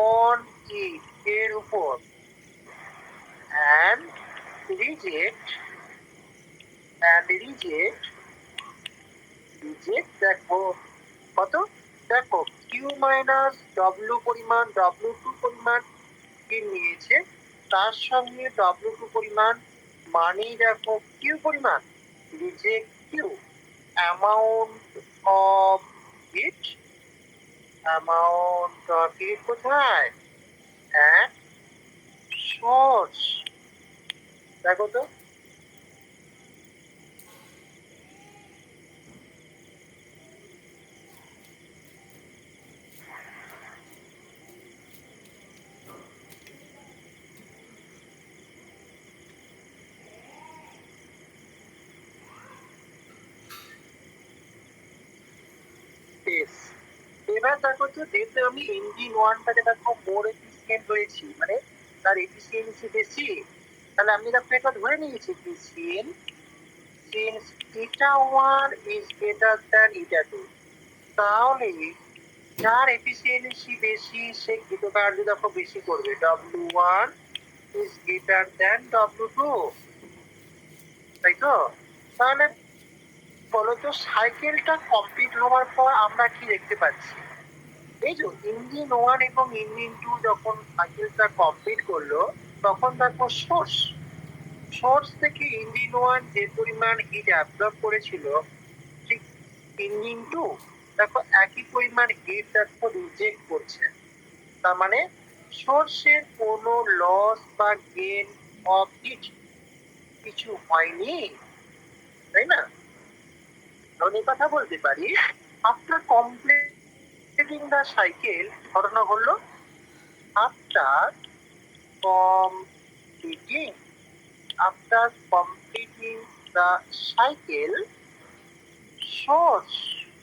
on it এর উপর, and reject দেখো কত, দেখো কিউ মাইনাস W পরিমাণ, W2 পরিমাণ কি নিয়েছে, তার সঙ্গে W2 পরিমাণ মানেই দেখো কিউ পরিমাণ, reject Q, amount of heat, amount of heat কোথায়, হ্যাঁ সোর্স, দেখো তো বেশ, এবার দেখো তো যেহেতু আমি ইঞ্জিন ওয়ানটাকে দেখো মোর এফিসিয়েন্ট হয়েছি, মানে তার এফিসিয়েন্সি বেশি, তাহলে আমি দেখো এটা ধরে নিয়েছি কি since eta one is greater than eta two, তাহলে যার এফিসিয়েন্সি বেশি সে কৃতকার্য দেখো বেশি করবে, W1 is greater than W2, তাই তো? তাহলে বলো তো সাইকেলটা কমপ্লিট হওয়ার পর আমরা কি দেখতে পাচ্ছি, এই যে ইঞ্জিন ওয়ান এবং ইঞ্জিন টু যখন সাইকেলটা কমপ্লিট করলো তখন দেখো সোর্স থেকে ইঞ্জিন ওয়ান যে পরিমাণ হিট অ্যাবজর্ব করেছিল, ঠিক ইঞ্জিন টু দেখো একই পরিমাণ হিট দেখো রিজেক্ট করছে, তার মানে সোর্সের কোনো লস বা গেইন অফ হিট কিছু হয়নি, তাই না? আমি কথা বলতে পারি আফটার কমপ্লিটিং দ্য সাইকেল, ঘটনা হলো after completing the cycle, source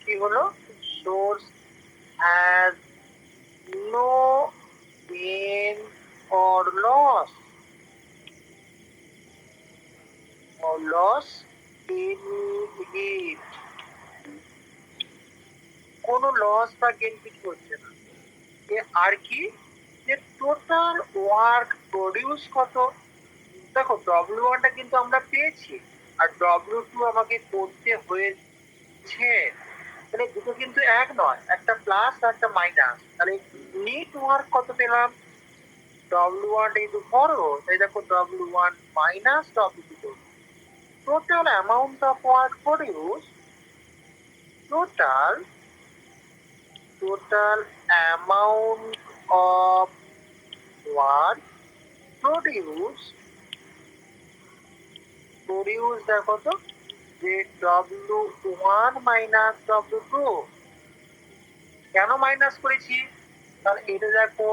কি হলো, source has no gain or loss in heat, কোনো লস বা গেইন কিছু হচ্ছে না। আর কি, যে টোটাল ওয়ার্ক প্রডিউস কত, দেখো W1টা কিন্তু আমরা পেয়েছি আর W2 আমাকে করতে হয়েছে, তাহলে দুটো কিন্তু এক নয়, একটা প্লাস আর একটা মাইনাস, তাহলে নেট ওয়ার্ক কত পেলাম? W1 into 4, তাই দেখো W1 minus W2. Total amount of work produced, total amount of work produced দেখো তো যে W1 minus W2. কেন মাইনাস করেছি? কারণ এটা দেখো,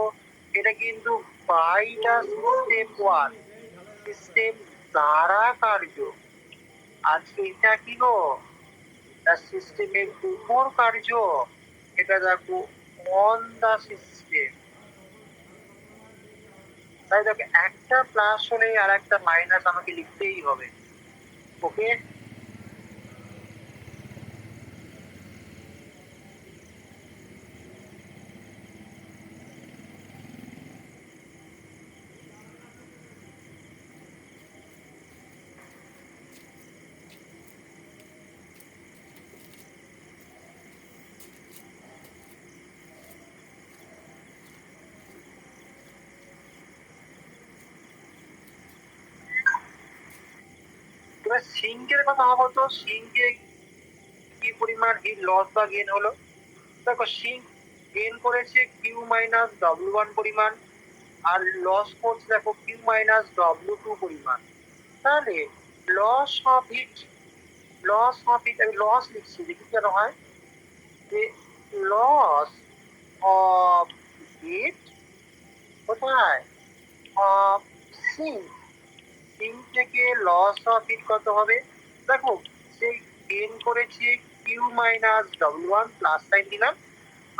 এটা কিন্তু by the system work, system দ্বারা কার্য। আর এটা কি গো, সিস্টেমের উপর কার্য। এটা দেখো অন দা সিস্টেম। তাই দেখো একটা প্লাস হলে আর একটা মাইনাস আমাকে লিখতেই হবে। ওকে, এবার সিঙ্কের কথা ভাবো তো, সিঙ্কে কি পরিমাণ হিট লস বা গেন হলো? দেখো সিঙ্ক গেন করেছে কিউ মাইনাস W1 পরিমাণ, আর লস করছে দেখো কিউ মাইনাস W2 পরিমাণ। তাহলে লস অফ হিট, আমি লস লিখছি, দেখি কেন হয় যে লস অফ হিট কোথায়? Of sink. সিঙ্ক থেকে লস অফ হিট কত হবে? দেখো সেই গেন করেছি Q minus W1 plus sign দিলাম,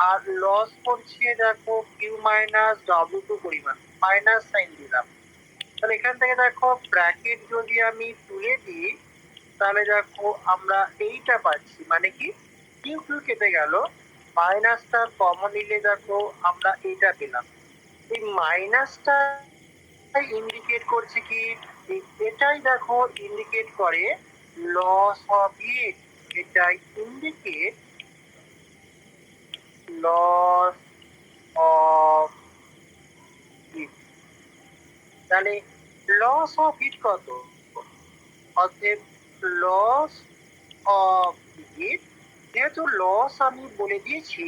আর লস করছে দেখো কিউ মাইনাস W2 পরিমাণ, মাইনাস সাইন দিলাম। তাহলে এখান থেকে দেখো ব্র্যাকেট যদি আমি তুলে দিই, তাহলে দেখো আমরা এইটা পাচ্ছি, মানে কি কিউ কিউ কেটে গেল, মাইনাসটা কমন নিলে দেখো আমরা এইটা পেলাম। এই মাইনাসটা ইন্ডিকেট করছে কি, এটাই দেখো ইন্ডিকেট করে লস অফ হিট। এটাই ইন্ডিকেট লস অফ হিট। তাহলে লস অফ হিট কত? অতএব লস অফ হিট, যেহেতু লস আমি বলে দিয়েছি,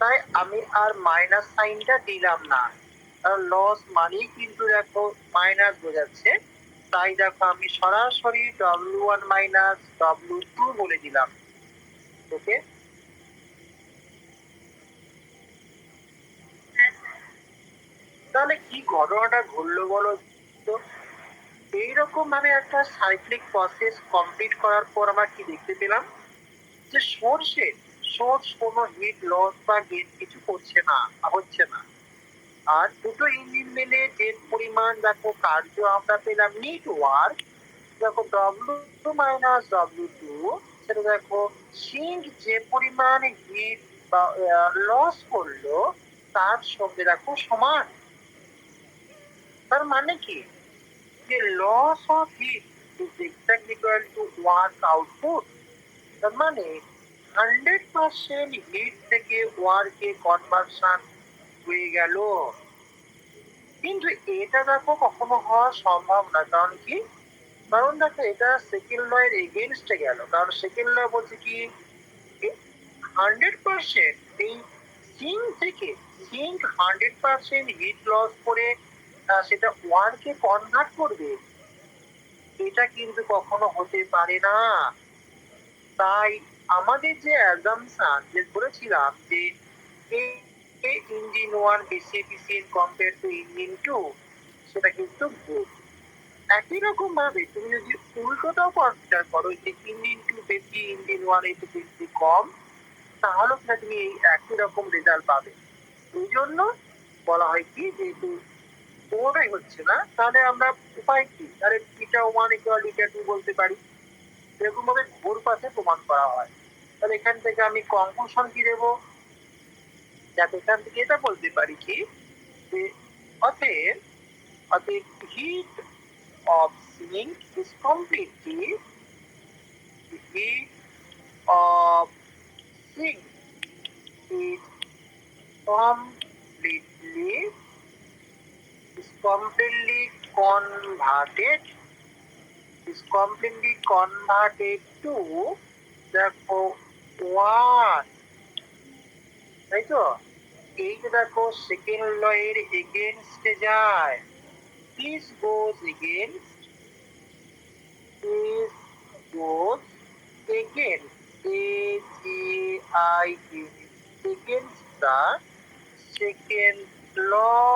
তাই আমি আর মাইনাস সাইনটা দিলাম না, কারণ লস মানেই কিন্তু দেখো মাইনাস বোঝাচ্ছে। তাই দেখো আমি সরাসরি W1 মাইনাস W2 বলে দিলাম। ওকে, তাহলে কি ঘটনাটা ঘটলো বলো তো? এইরকম ভাবে একটা সাইক্লিক প্রসেস কমপ্লিট করার পর আমরা কি দেখতে পেলাম, যে সোর্স কোনো হিট লস বা গেন কিছু করছে না, হচ্ছে না। আর দুটো ইঞ্জিন মিলে যে পরিমাণ দেখো কার্য আমরা পেলাম নিট ওয়ার্ক, দেখো W2 মাইনাস W2, সেটা দেখো সিঙ্ক যে পরিমাণ হিট বা লস করলো তার সঙ্গে দেখো সমান। তার মানে কি, যে loss of heat is exactly equal to work output. তার মানে 100% হিট থেকে ওয়ার্কে কনভার্সন হয়ে গেল। কিন্তু এটা দেখো কখনো হওয়া সম্ভব না, কারণ কি, কারণ দেখো এটা সেকেন্ড ল এর এগেনস্টে গেল। কারণ সেকেন্ড ল বলছে কি 100% এই সিঙ্ক 100% হিট লস করে সেটা ওয়ার্কে কনভার্ট করবে, এটা কিন্তু কখনো হতে পারে না। তাই আমাদের যে অ্যাজাম্পশন যে ধরেছিলাম যে ইঞ্জিন 1 বেশি এফিসিয়েন্ট কম্পেয়ার টু ইঞ্জিন 2, সেটা কিন্তু ভুল। একই রকম ভাবে তুমি যদি উল্টোটাও কনসিডার করো যে ইঞ্জিন 2 বেশি ইঞ্জিন 1 একটু বেশি কম, তাহলে তুমি এই একই রকম রেজাল্ট পাবে। এই জন্য বলা হয় কি, যেহেতু কোনোটাই হচ্ছে না, তাহলে আমরা উপায় কি, তাহলে ইটা 1 ইকুয়াল ইটা 2 বলতে পারি। এরকম ভাবে ঘুর পাশে প্রমাণ করা হয়। তাহলে এখান থেকে আমি কনক্লুশন কি দেবো, যাতে এখান থেকে এটা বলতে পারি কি, যে অতএব hit of sink is completely, the heat of sink is converted to দেখো what, তাই তো? এই যে দেখো সেকেন্ড ল এর এগেনস্টে যায়, this goes against against the second law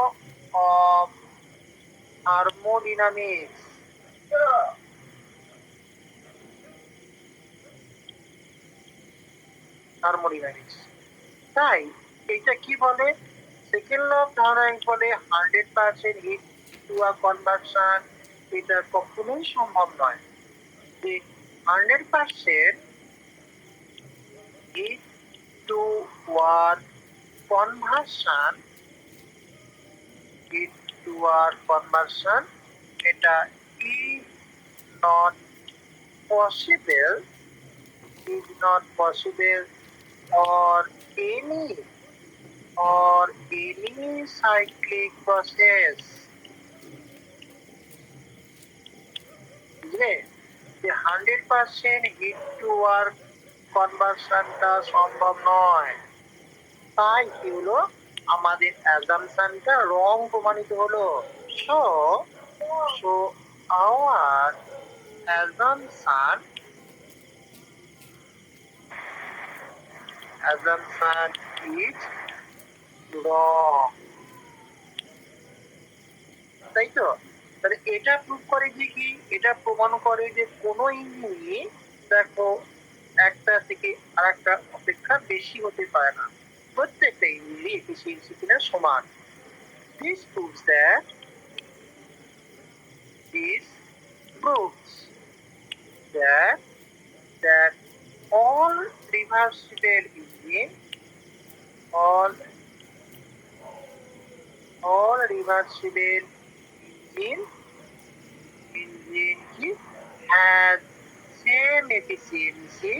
of thermodynamics. তাই এটা কি বলে? সেকেন্ড ল অফ থার্মোডাইনামিক্স বলে 100% হিট টু আ কনভার্সন এটা কখনোই সম্ভব নয়। যে 100% হিট টু ওয়ার কনভার্সন এটা is not possible or any cyclic process. বুঝলে যে 100% হিট টু ওয়ার্ক কনভার্সনটা সম্ভব নয়। তাই কি হলো, আমাদের অ্যাজাম্পশনটা রং প্রমাণিত হলো। So our assumption is wrong. তাই তো? তাহলে এটা প্রুভ করে যে কি, এটা প্রমাণ করে যে কোনো ইঞ্জিনই দেখো একটা থেকে আর একটা অপেক্ষা বেশি হতে পারে না, প্রত্যেকটা ইঞ্জিনই এফিসিয়েন্সি কিনা সমান। This proves that all reversible engine has same efficiency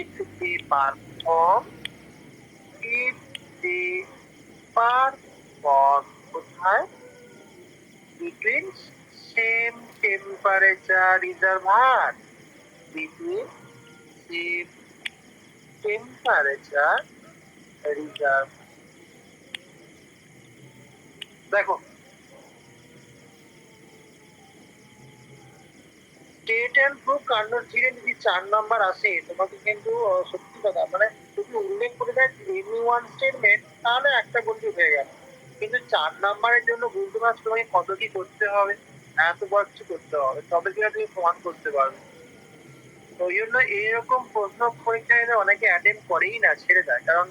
if they perform কোথায়? between same temperature reservoir, দেখো স্টেট অ্যান্ড প্রুফ কাণ্ড ছিলেন যদি 4 নাম্বার আসে, তোমাকে কিন্তু সত্যি কথা মানে যদি উল্লেখ করে দেয় এনি ওয়ান স্টেটমেন্ট, তাহলে একটা বলতে হয়ে গেল। কিন্তু 4 নাম্বারের জন্য বুঝতে পারছো তোমাকে কত কি করতে হবে, এত বড় কিছু করতে হবে, তবে কিনা তুমি প্রমাণ করতে পারবে। তো ওই জন্য এইরকম প্রশ্ন পরীক্ষায় অনেকে অ্যাটেন্ড করেই না, ছেড়ে দেয়, কারণ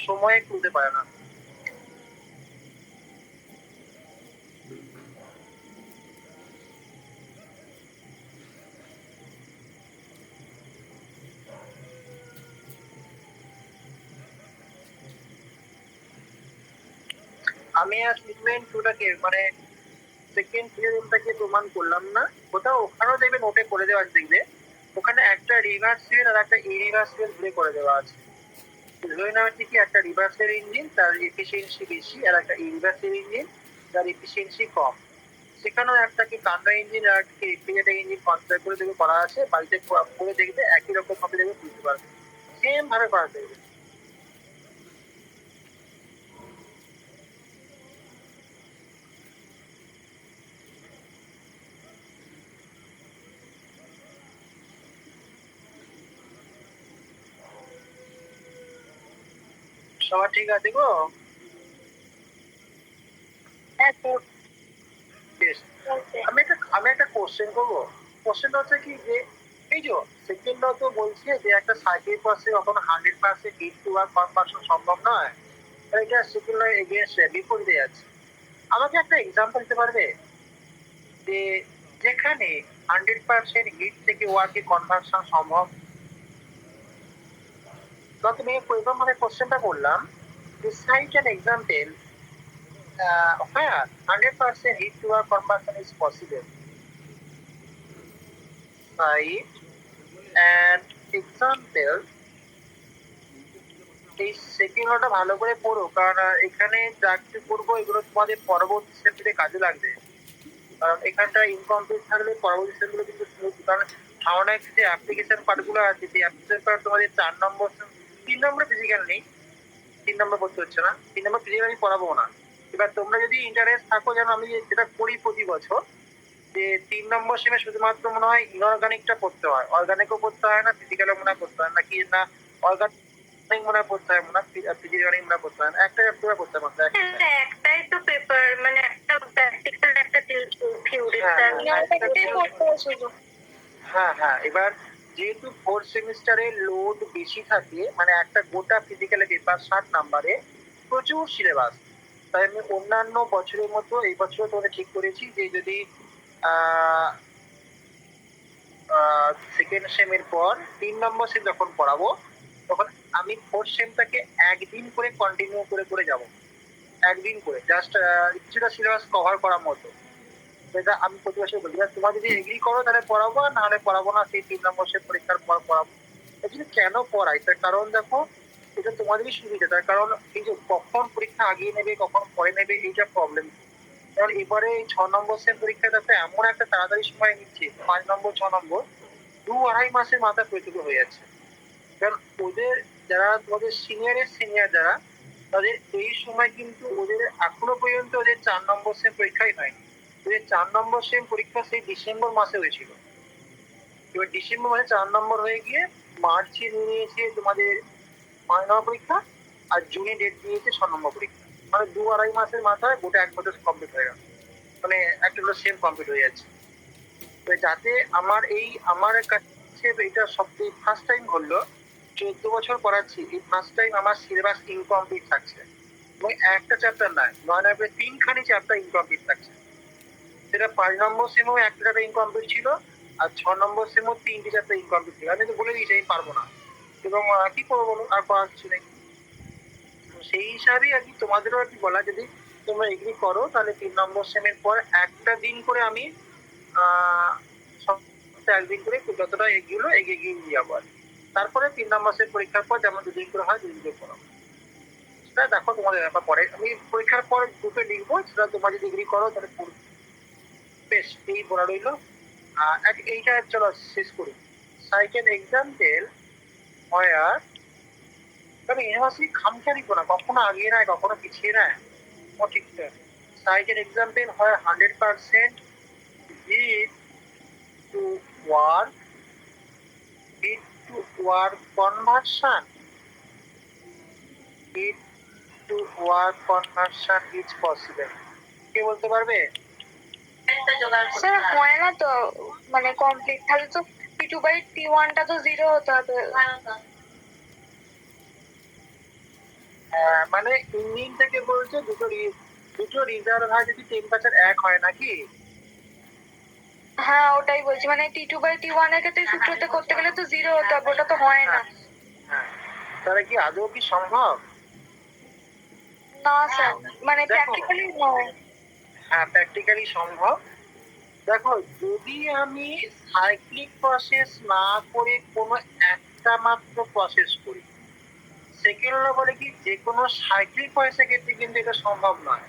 সময়ে খুলতে পারে না। আমি আর ট্রিটমেন্ট টুটাকে মানে সেকেন্ড থিওরেমটাকে প্রমাণ করলাম না, কোথাও ওখানেও দেখবে নোটে করে দেওয়া আছে, দেখবে ওখানে একটা রিভার্সিবল আর একটা ইরিভার্সিবল ধরে করে দেওয়া আছে। ধরে নেওয়া হচ্ছে কি একটা রিভার্সিবল ইঞ্জিন তার এফিসিয়েন্সি বেশি, আর একটা ইরিভার্সিবল ইঞ্জিন তার এফিসিয়েন্সি কম। সেখানেও একটাকে কান্ডা ইঞ্জিন আর একটা রেফ্রিজারেটর ইঞ্জিন কনসিডার করে দেখবে করা আছে, বাড়িতে করে দেখবে একই রকম ভাবে দেখবে বুঝতে পারবে, সেম ভাবে করা দেখবে। সবার ঠিক আছে গো? আমি একটা কোশ্চেন করবো। কোশ্চেনটা হচ্ছে কি যে এই যে সেকেন্ড ল তো বলছে যে একটা সাইকেল প্রসেস কখনো 100% হিট টু ওয়ার্ক কনভার্সন সম্ভব নয়, এটা সেকেন্ড ল এগেইনস্ট বিপরীতে যাচ্ছে। আমাকে একটা এক্সাম্পল দিতে পারবে যে যেখানে 100% হিট থেকে ওয়ার্কে কনভার্সন সম্ভব? তুমি প্রথম মানে কোশ্চেনটা করলাম, cite an example where 100% heat to work conversion is possible. Cite and example, এই সেকেন্ড লটা ভালো করে পড়ো, কারণ এখানে যা কিছু করবো এগুলো তোমাদের পরবর্তী সেমিস্টারে কাজে লাগবে। কারণ এখানটা ইনকমপ্লিট থাকলে পরবর্তী সেমগুলো কিন্তু smooth, কারণ হাওনাক্স যে অ্যাপ্লিকেশন পার্টগুলো আছে সেই অ্যাপ্লিকেশন পার্ট তোমাদের 4 নম্বর, 3 নম্বর ফিজিক্যাল নেই, 3 নম্বর পড়তে হচ্ছে না, 3 নম্বর ফিজিক্যাল আমি পড়াবো না। এবার তোমরা যদি ইন্টারেস্ট থাকো, যেন আমি যেটা করি প্রতি বছর, যে 3 নম্বর সেমে শুধুমাত্র মনে হয় ইনঅর্গানিকটা পড়তে হয়, অর্গানিকও পড়তে হয় না, ফিজিক্যালও মনে হয় পড়তে হয় না, কি না অর্গানিক মনে হয় পড়তে হয়, মনে হয় ফিজিক্যাল মনে হয় পড়তে হয় না, একটা পুরো পড়তে হয় মাত্র একটা। হ্যাঁ, একটাই তো পেপার, মানে একটা প্র্যাকটিক্যাল একটা থিওরি, শুধু। হ্যাঁ হ্যাঁ, এবার যেহেতু 4 সেমিস্টারে লোড বেশি থাকে, মানে একটা গোটা ফিজিক্যালে পেপার 60 নম্বরে, প্রচুর সিলেবাস, তাই আমি অন্যান্য বছরের মতো এই বছর তোমাদের ঠিক করেছি যে যদি সেকেন্ড সেমের পর 3 নম্বর সেম যখন পড়াবো, তখন আমি 4 সেমটাকে একদিন করে কন্টিনিউ করে করে যাব, একদিন করে জাস্ট কিছুটা সিলেবাস কভার করার মতো। সেটা আমি প্রতি বছর বলি, এবার তোমরা যদি এগ্রি করো তাহলে পড়াবো, আর নাহলে পড়াবো না, সেই 3 নম্বর সে পরীক্ষার পর পড়াবো। অ্যাকচুয়ালি কেন পড়াই, তার কারণ দেখো এটা তোমাদেরই সুবিধা, তার কারণ এই যে কখন পরীক্ষা আগিয়ে নেবে কখন পরে নেবে এইটা প্রবলেম। কারণ এবারে এই 6 নম্বর সেম পরীক্ষাটা তো এমন একটা তাড়াতাড়ি সময় নিচ্ছে, 5 নম্বর 6 নম্বর 2-2.5 মাসের মাথা পরীক্ষা হয়ে যাচ্ছে। কারণ ওদের যারা তোমাদের সিনিয়রের সিনিয়র যারা, তাদের এই সময় কিন্তু ওদের এখনো পর্যন্ত ওদের 4 নম্বর সেম পরীক্ষাই হয়নি। ওদের 4 নম্বর সেম পরীক্ষা সেই ডিসেম্বর মাসে হয়েছিল। এবার ডিসেম্বর মাসে 4 নম্বর হয়ে গিয়ে মার্চে নিয়ে নিয়েছে তোমাদের 5 নম্বর পরীক্ষা, আর জুনে ডেট দিয়েছে 6 নম্বর পরীক্ষা, মানে 2-2.5 মাসের মাথায় গোটা 1 বছর কমপ্লিট হয়ে গেল, মানে একটা সেম কমপ্লিট হয়ে যাচ্ছে। তো যাতে আমার কাছে এটা সবথেকে ফার্স্ট টাইম হলো, 14 বছর পড়াচ্ছি, এই ফার্স্ট টাইম আমার সিলেবাস ইনকমপ্লিট থাকছে, এবং একটা চ্যাপ্টার নয়, 3খানি চ্যাপ্টার ইনকমপ্লিট থাকছে। সেটা 5 নম্বর সেমও একটা চ্যাপ্টার ইনকমপ্লিট ছিল, আর 6 নম্বর সেমও 3টে চ্যাপ্টার ইনকমপ্লিট ছিল। আমি তো বলে দিয়েছি আমি পারবো না, এবং কি করবো বলো, আর করার কিছু নেই। সেই হিসাবেই আর কি তোমাদেরও আর কি বলা, যদি তোমরা এগ্রি করো তাহলে 3 নম্বর সেমের পর একটা দিন করে আমি সপ্তাহে একদিন করে যতটা এগিয়ে এগিয়ে দিয়ে যাবো আর কি। তারপরে 3 নম্বর সেম পরীক্ষার পর যেমন 2 দিন করে হয় 2 দিন করে পড়াবো। সেটা দেখো তোমাদের ব্যাপার, পরে আমি পরীক্ষার পর দুটো লিখবো, সেটা তোমরা যদি এগ্রি করো তাহলে বেশ, এই বলা রইলো। এইটা চলো শেষ করি। সাইকেল এক্সাম্পল হয়, তবে ইউনিভার্সিটি খামখেয়ালি না, কখনো আগিয়ে নেয় কখনো পিছিয়ে নেয়, ও ঠিক আছে। সাইকেল এক্সাম্পল হয় 100% lead to work, lead to work conversion, lead to work conversion is possible। কে বলতে পারবে? স্যার হয় না তো, মানে কমপ্লিট তাহলে তো P2/T1টা তো 0 হতে হবে। মানে ইঞ্জিন থেকে বলছে দুটো রিজার্ভার যদি টেম্পারেচার এক হয় নাকি? হ্যাঁ ওটাই বলছি, মানে T2/T1 এর ক্ষেত্রে সূত্রতে করতে গেলে তো 0 হতে হবে, ওটা তো হয় না। হ্যাঁ, তাহলে কি আদৌ কি সম্ভব? না স্যার, মানে প্র্যাকটিক্যালি নয়। হ্যাঁ, প্র্যাকটিক্যালি সম্ভব। দেখো, যদি আমি সাইক্লিক প্রসেস না করে কোনো একটা মাত্র প্রসেস করি, সেকেন্ড ল বলে কি যে কোনো সাইক্লিক প্রসেসের ক্ষেত্রে কিন্তু এটা সম্ভব নয়।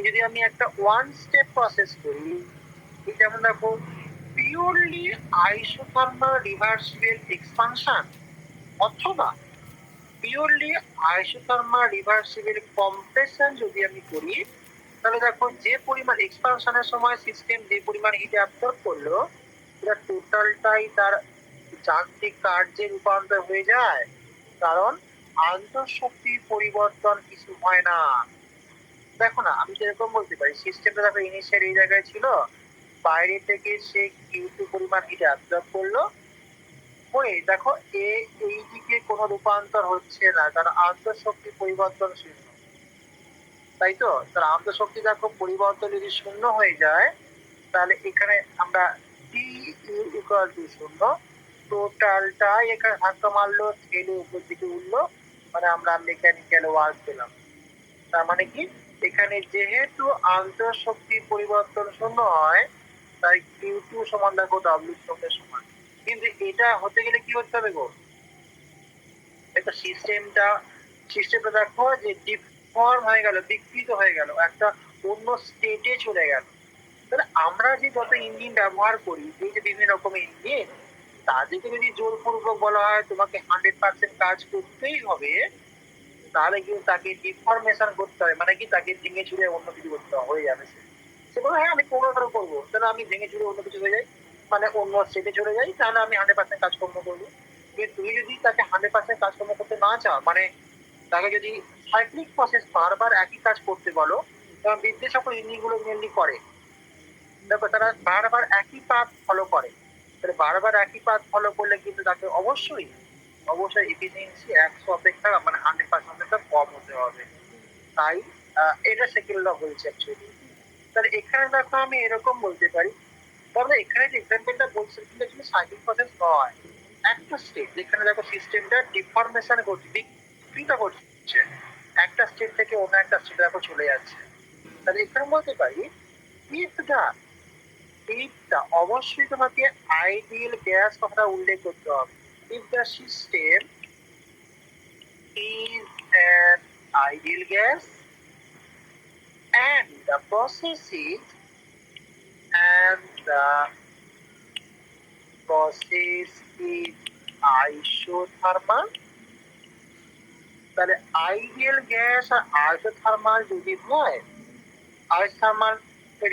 যদি আমি একটা ওয়ান স্টেপ প্রসেস করি, যেমন দেখো পিওরলি আইসোথার্মাল রিভার্সিবল এক্সপানশন অথবা পিওরলি আইসোথার্মাল রিভার্সিবল কম্প্রেশন যদি আমি করি, তাহলে দেখো যে পরিমাণ এক্সপানশনের সময় সিস্টেম যে পরিমাণ হিট অ্যাবসর্ব করলো, এটা টোটালটাই তার যান্ত্রিক কার্যে রূপান্তর হয়ে যায়, কারণ আন্তঃশক্তির পরিবর্তন কিছু হয় না। দেখো না, আমি যেরকম বলতে পারি সিস্টেমটা দেখো ইনিশিয়াল এই জায়গায় ছিল, বাইরে থেকে সে Q2 পরিমাণ হিট অ্যাবসর্ব করলো, করে দেখো এই দিকে কোনো রূপান্তর হচ্ছে না, কারণ আন্তঃশক্তি পরিবর্তনশীল, তাই তো। তার আন্তঃশক্তি দেখো পরিবর্তন যদি শূন্য হয়ে যায়, তাহলে এখানে আমরা T=0, টোটালটাই এখানে ধাক্কা মারলো, ঠেলে উপর দিকে উঠলো, মানে আমরা মেকানিক্যাল ওয়ার্ক পেলাম। তার মানে কি, এখানে যেহেতু আন্তঃশক্তি পরিবর্তন শূন্য হয়, তাই Q2 সমান দেখো W সঙ্গে সমান। কিন্তু এটা হতে গেলে কি করতে হবে গো, একটা সিস্টেমটা দেখো যে ডিফর্ম হয়ে গেল, বিকৃত হয়ে গেল, একটা অন্য স্টেটে চলে গেল। তাহলে আমরা যে যত ইঞ্জিন ব্যবহার করি, এই যে বিভিন্ন রকমের ইঞ্জিন, তাদেরকে যদি জোরপূর্বক বলা হয় তোমাকে 100% কাজ করতেই হবে, তাহলে কিন্তু তাকে ডিফরমেশন করতে হবে, মানে কি তাকে ভেঙে চুরে অন্য কিছু করতে হয়ে যাবে। সে বলে হ্যাঁ আমি কোনোটারও করবো, তাহলে আমি ভেঙে চুরে অন্য কিছু হয়ে যাই, মানে অন্য স্টেটে চলে যাই, তাহলে আমি 100% কাজকর্ম করবো। কিন্তু তুমি যদি তাকে 100% কাজকর্ম করতে না চাও, মানে তাকে যদি সাইক্লিক প্রসেস বারবার একই কাজ করতে বলো, এবং বিদ্যুৎ সকল ইঞ্জিনগুলো মেনলি করে, দেখো তারা বারবার একই পাথ ফলো করে, তাহলে বারবার একই পাথ ফলো করলে কিন্তু তাকে অবশ্যই এফিসিয়েন্সি 100 অপেক্ষা মানে 100% অপেক্ষা কম হতে হবে। তাই এটা সেকেন্ড ল বলছে অ্যাকচুয়ালি। তাহলে এখানে দেখো আমি এরকম বলতে পারি, তাহলে এখানে যে এক্সাম্পলটা বলছে কিন্তু অ্যাকচুয়ালি সাইক্লিক প্রসেস নয়, একটা স্টেট যেখানে দেখো সিস্টেমটা ডিফরমেশন করছে, বিকৃত করছে, একটা স্টেট থেকে অন্য একটা স্টেটে দেখো চলে যাচ্ছে। তাহলে এখানে বলতে পারি ইফটা অবশ্যই তোমাকে আইডিয়াল গ্যাস কথাটা উল্লেখ করতে হবে। If the system is an ideal gas and the process is isothermal, তাহলে আইডিয়াল গ্যাস আর আইসোথার্মাল যদি হয়, আইসোথার্মাল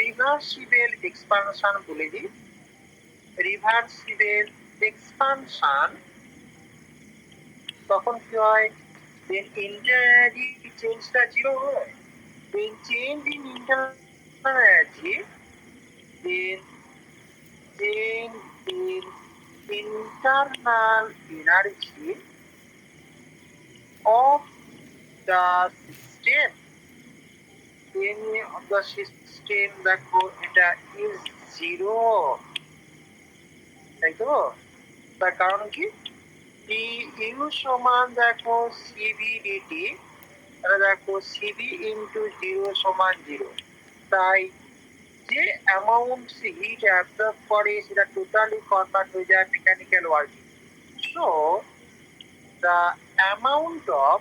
রিভার্সিবল এক্সপানশন বলে দিই, রিভার্সিবল এক্সপানশন তখন কি হয়, then energy changeটা zero হয়, then change in internal energy, then change in internal energy of the system, of the system দেখো এটা is zero, তাই তো? তার কারণ কি, du সমান দেখো সিবি ডিটি, তাহলে দেখো সিবি ইন্টু 0 সমান 0, তাই যে অ্যামাউন্ট হিট অ্যাবজর্ব করে সেটা টোটালি কনভার্ট হয়ে যায় mechanical working. So the amount of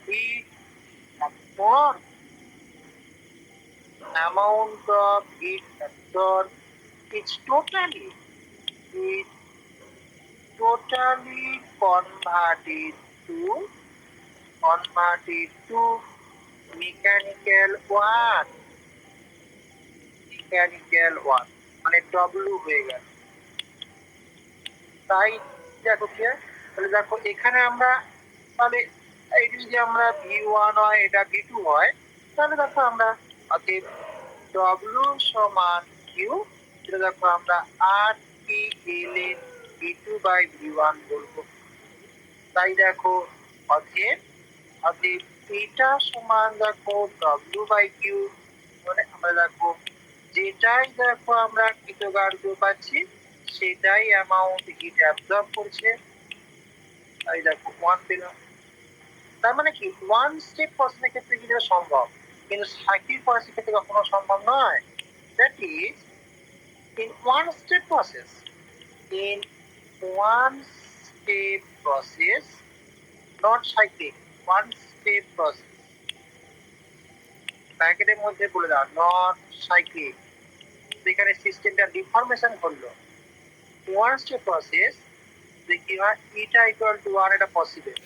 heat absorb is totally converted to mechanical work, মানে ডব্লিউ হয়ে গেল। তাই দেখো কি, তাহলে দেখো এখানে আমরা, তাহলে এইটা যদি আমরা V1 হয় এটা V2 হয়, তাহলে দেখো আমরা অতএব ডব্লিউ সমান কিউ, সেটা দেখো আমরা আর P L N V2 by V1 বলবো। তাই দেখো অতএব এটা সমান দেখো ডব্লিউ বাই কিউ, মানে আমরা দেখো যেটাই দেখো আমরা কৃতকার্য পাচ্ছি সেটাই অ্যামাউন্ট হিট অ্যাবজর্ব করছে, তাই দেখো 1 পেলাম। তার মানে কি ওয়ান স্টেপ প্রসেসের ক্ষেত্রে কি এটা সম্ভব, কিন্তু সাইক্লিক প্রসেসের ক্ষেত্রে কখনো সম্ভব নয়। That is in one step process, not cyclic, one step process, ব্র্যাকেটের মধ্যে বলে দাও নট সাইক্লিক, যেখানে সিস্টেমটা ডিফরমেশন করলো, ওয়ান স্টেপ প্রসেস যে কি হয় ইটা ইকুয়াল টু 1, এটা possible,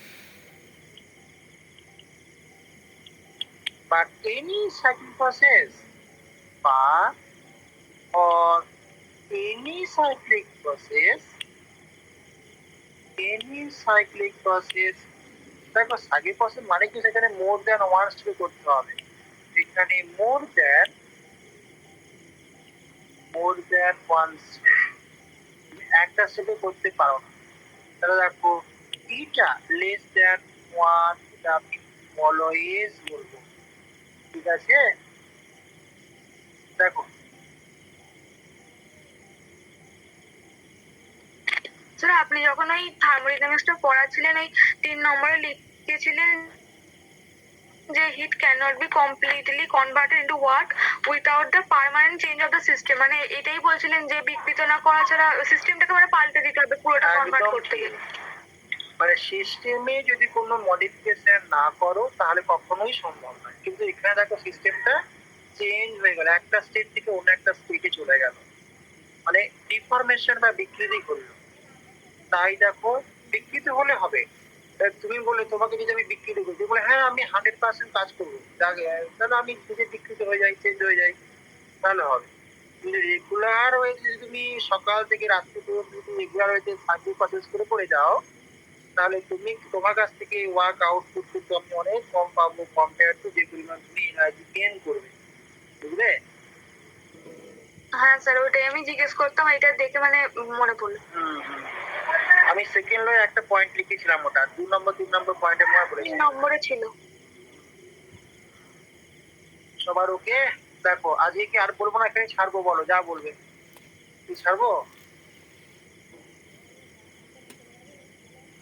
but any cyclic process or any cyclic process দেখো সাইক্লিক প্রসেস মানে কি, সেখানে মোর দ্যান ওয়ান স্টেপ করতে হবে, এখানে মোর দ্যান ওয়ান স্টেপ একটা স্টেপে করতে পারো না। তাহলে দেখো ইটা লেস দ্যান ওয়ান, এটা আমি অলওয়েজ বলবো, ঠিক আছে? দেখো স্যার আপনি যখন ওই থার্মোডাইনামিক্সটা পড়াচ্ছিলেন, ওই 3 নম্বরে লিখেছিলেন যে heat cannot be completely converted into work without the permanent change of the system, মানে এটাই বলছিলেন যে বিকৃত না করা ছাড়া সিস্টেমটাকে মানে পাল্টে দিতে হবে পুরোটা কনভার্ট একদম করতে ঠিক। গেলে। মানে সিস্টেমে যদি কোনো মডিফিকেশন না করো তাহলে কখনোই সম্ভব নয়, কিন্তু এখানে দেখো সিস্টেমটা চেঞ্জ হয়ে গেল, একটা স্টেট থেকে অন্য একটা স্টেটে চলে গেল, মানে ডিফরমেশন বা বিকৃতি করলো। তাই দেখো বিকৃতি হলে হবে, তুমি বলে তোমাকে যদি আমি বিকৃতি করি, তুমি বলে হ্যাঁ আমি 100% কাজ করবো, তাহলে আমি যদি বিকৃতি হয়ে যাই, চেঞ্জ হয়ে যাই, তাহলে হবে। কিন্তু রেগুলার ওয়েতে যদি তুমি সকাল থেকে রাত্রি পর্যন্ত যদি রেগুলার ওয়েতে 30% করে যাও, তাহলে তুমি তোমার কাছ থেকে ওয়ার্ক আউটপুট কিন্তু আমি অনেক কম পাবো কম্পেয়ার টু যে পরিমাণ তুমি এনার্জি গেইন করবে, বুঝলে? হ্যাঁ স্যার, ওইটাই আমি জিজ্ঞেস করতাম, এটা দেখে মানে মনে পড়লো। আমি সেকেন্ড লয়ে একটা পয়েন্ট লিখেছিলাম, ওটা 2 নম্বর 3 নম্বর পয়েন্টে মনে 3 পড়েছে। নম্বরে ছিল। সবার ওকে? দেখো আজকে কি আর বলবো না, এখানে ছাড়বো, বলো যা বলবে। কি ছাড়বো?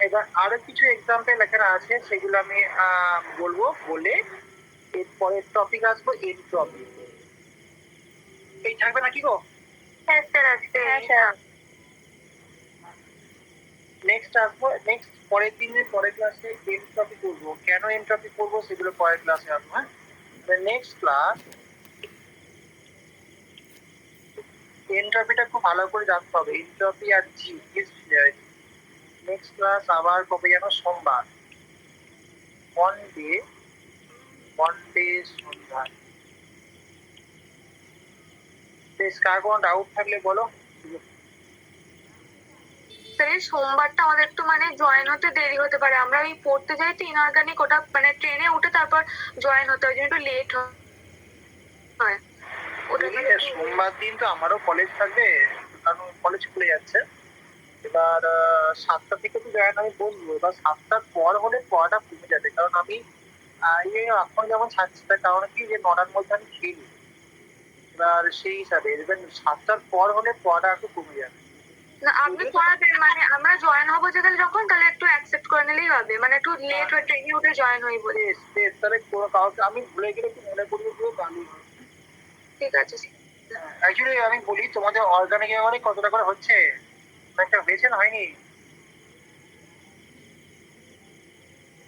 এবার আরো কিছু এক্সাম্পল এখানে আছে, সেগুলো আমি বলবো, বলে এরপরের টপিক আসবো এনট্রপি। এই থাকবে নাকি গো? হ্যাঁ স্যার আজকে। হ্যাঁ স্যার। নেক্সট আসবো, নেক্সট পরের দিনে পরের ক্লাসে এনট্রপি করবো, কেন এনট্রপি করবো সেগুলো পরের ক্লাসে আসবো। হ্যাঁ, নেক্সট ক্লাস এনট্রপিটা খুব ভালো করে জানতে হবে, এনট্রপি আর জি। নেক্সট ক্লাস আবার কবে যেন? সোমবার, মনডে সন্ধ্যায়। বেশ, কার কোনো ডাউট থাকলে বলো। স্যার এই সোমবারটা আমাদের একটু মানে জয়েন হতে দেরি হতে পারে, আমরা ওই পড়তে যাই তো ইনঅর্গানিক, ওটা মানে ট্রেনে উঠে তারপর জয়েন হতে হয়, একটু লেট হয় ওটা। সোমবার দিন তো আমারও কলেজ থাকবে, কারণ কলেজ খুলে যাচ্ছে। এবার 7টা থেকে তো জয়েন আমি বলবো, এবার 7টার পর হলে পড়াটা কমে যাবে, কারণ আমি এখন যেমন ছাড়ছি তার কারণ কি যে 9টার মধ্যে আমি খেলি। এবার সেই হিসাবে এবার 7টার পর হলে পড়াটা একটু কমে যাবে। না আপনি পড়াবেন, মানে আমরা জয়েন হবো যেখানে যখন, তাহলে একটু অ্যাকসেপ্ট করে নিলেই হবে, মানে একটু লেট হয়ে ট্রেনে উঠে জয়েন হই বলে। বেশ, তাহলে কোনো কাউকে আমি ভুলে গেলে একটু মনে করিয়ে দিও, ভালোই হয়। ঠিক আছে। অ্যাকচুয়ালি আমি বলি, তোমাদের অর্গানিক মানে কতটা করে হচ্ছে? একটা হয়েছে না হয়নি?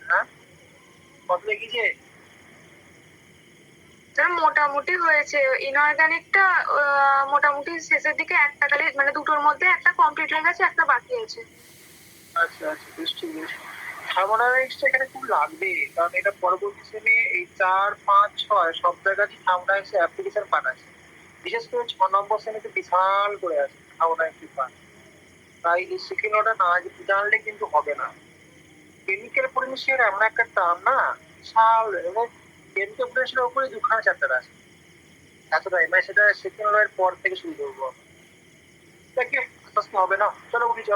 হ্যাঁ, কত লেগেছে? স্যার মোটামুটি হয়েছে, ইনঅর্গানিকটা মোটামুটি শেষের দিকে একটা খালি মানে দুটোর মধ্যে একটা কমপ্লিট হয়ে গেছে, একটা বাকি আছে। আচ্ছা আচ্ছা, বেশ ঠিক আছে। থার্মোডাইনামিক্সটা এখানে খুব লাগবে, কারণ এটা পরবর্তী সেমে এই 4, 5, 6 সব জায়গাতেই থার্মোডাইনামিক্সের অ্যাপ্লিকেশন পাঠ আছে। বিশেষ করে 6 নম্বর সেমেতে বিশাল করে আছে থার্মোডাইনামিক্স পাঠ। তাই এই সেকেন্ড অর্ডার না জানলে কিন্তু হবে না। কেমিক্যাল পটেনশিয়াল এমন একটা টার্ম না, বিশাল, এবং কেমিক্যাল পটেনশিয়ালের উপরে 2খানা চ্যাপ্টার আছে, এতটাই, মানে সেটা সেকেন্ড অর্ডারের পর থেকে শুরু করবো। দেখি আস্তে আস্তে হবে না, চলো উঠি, চলো।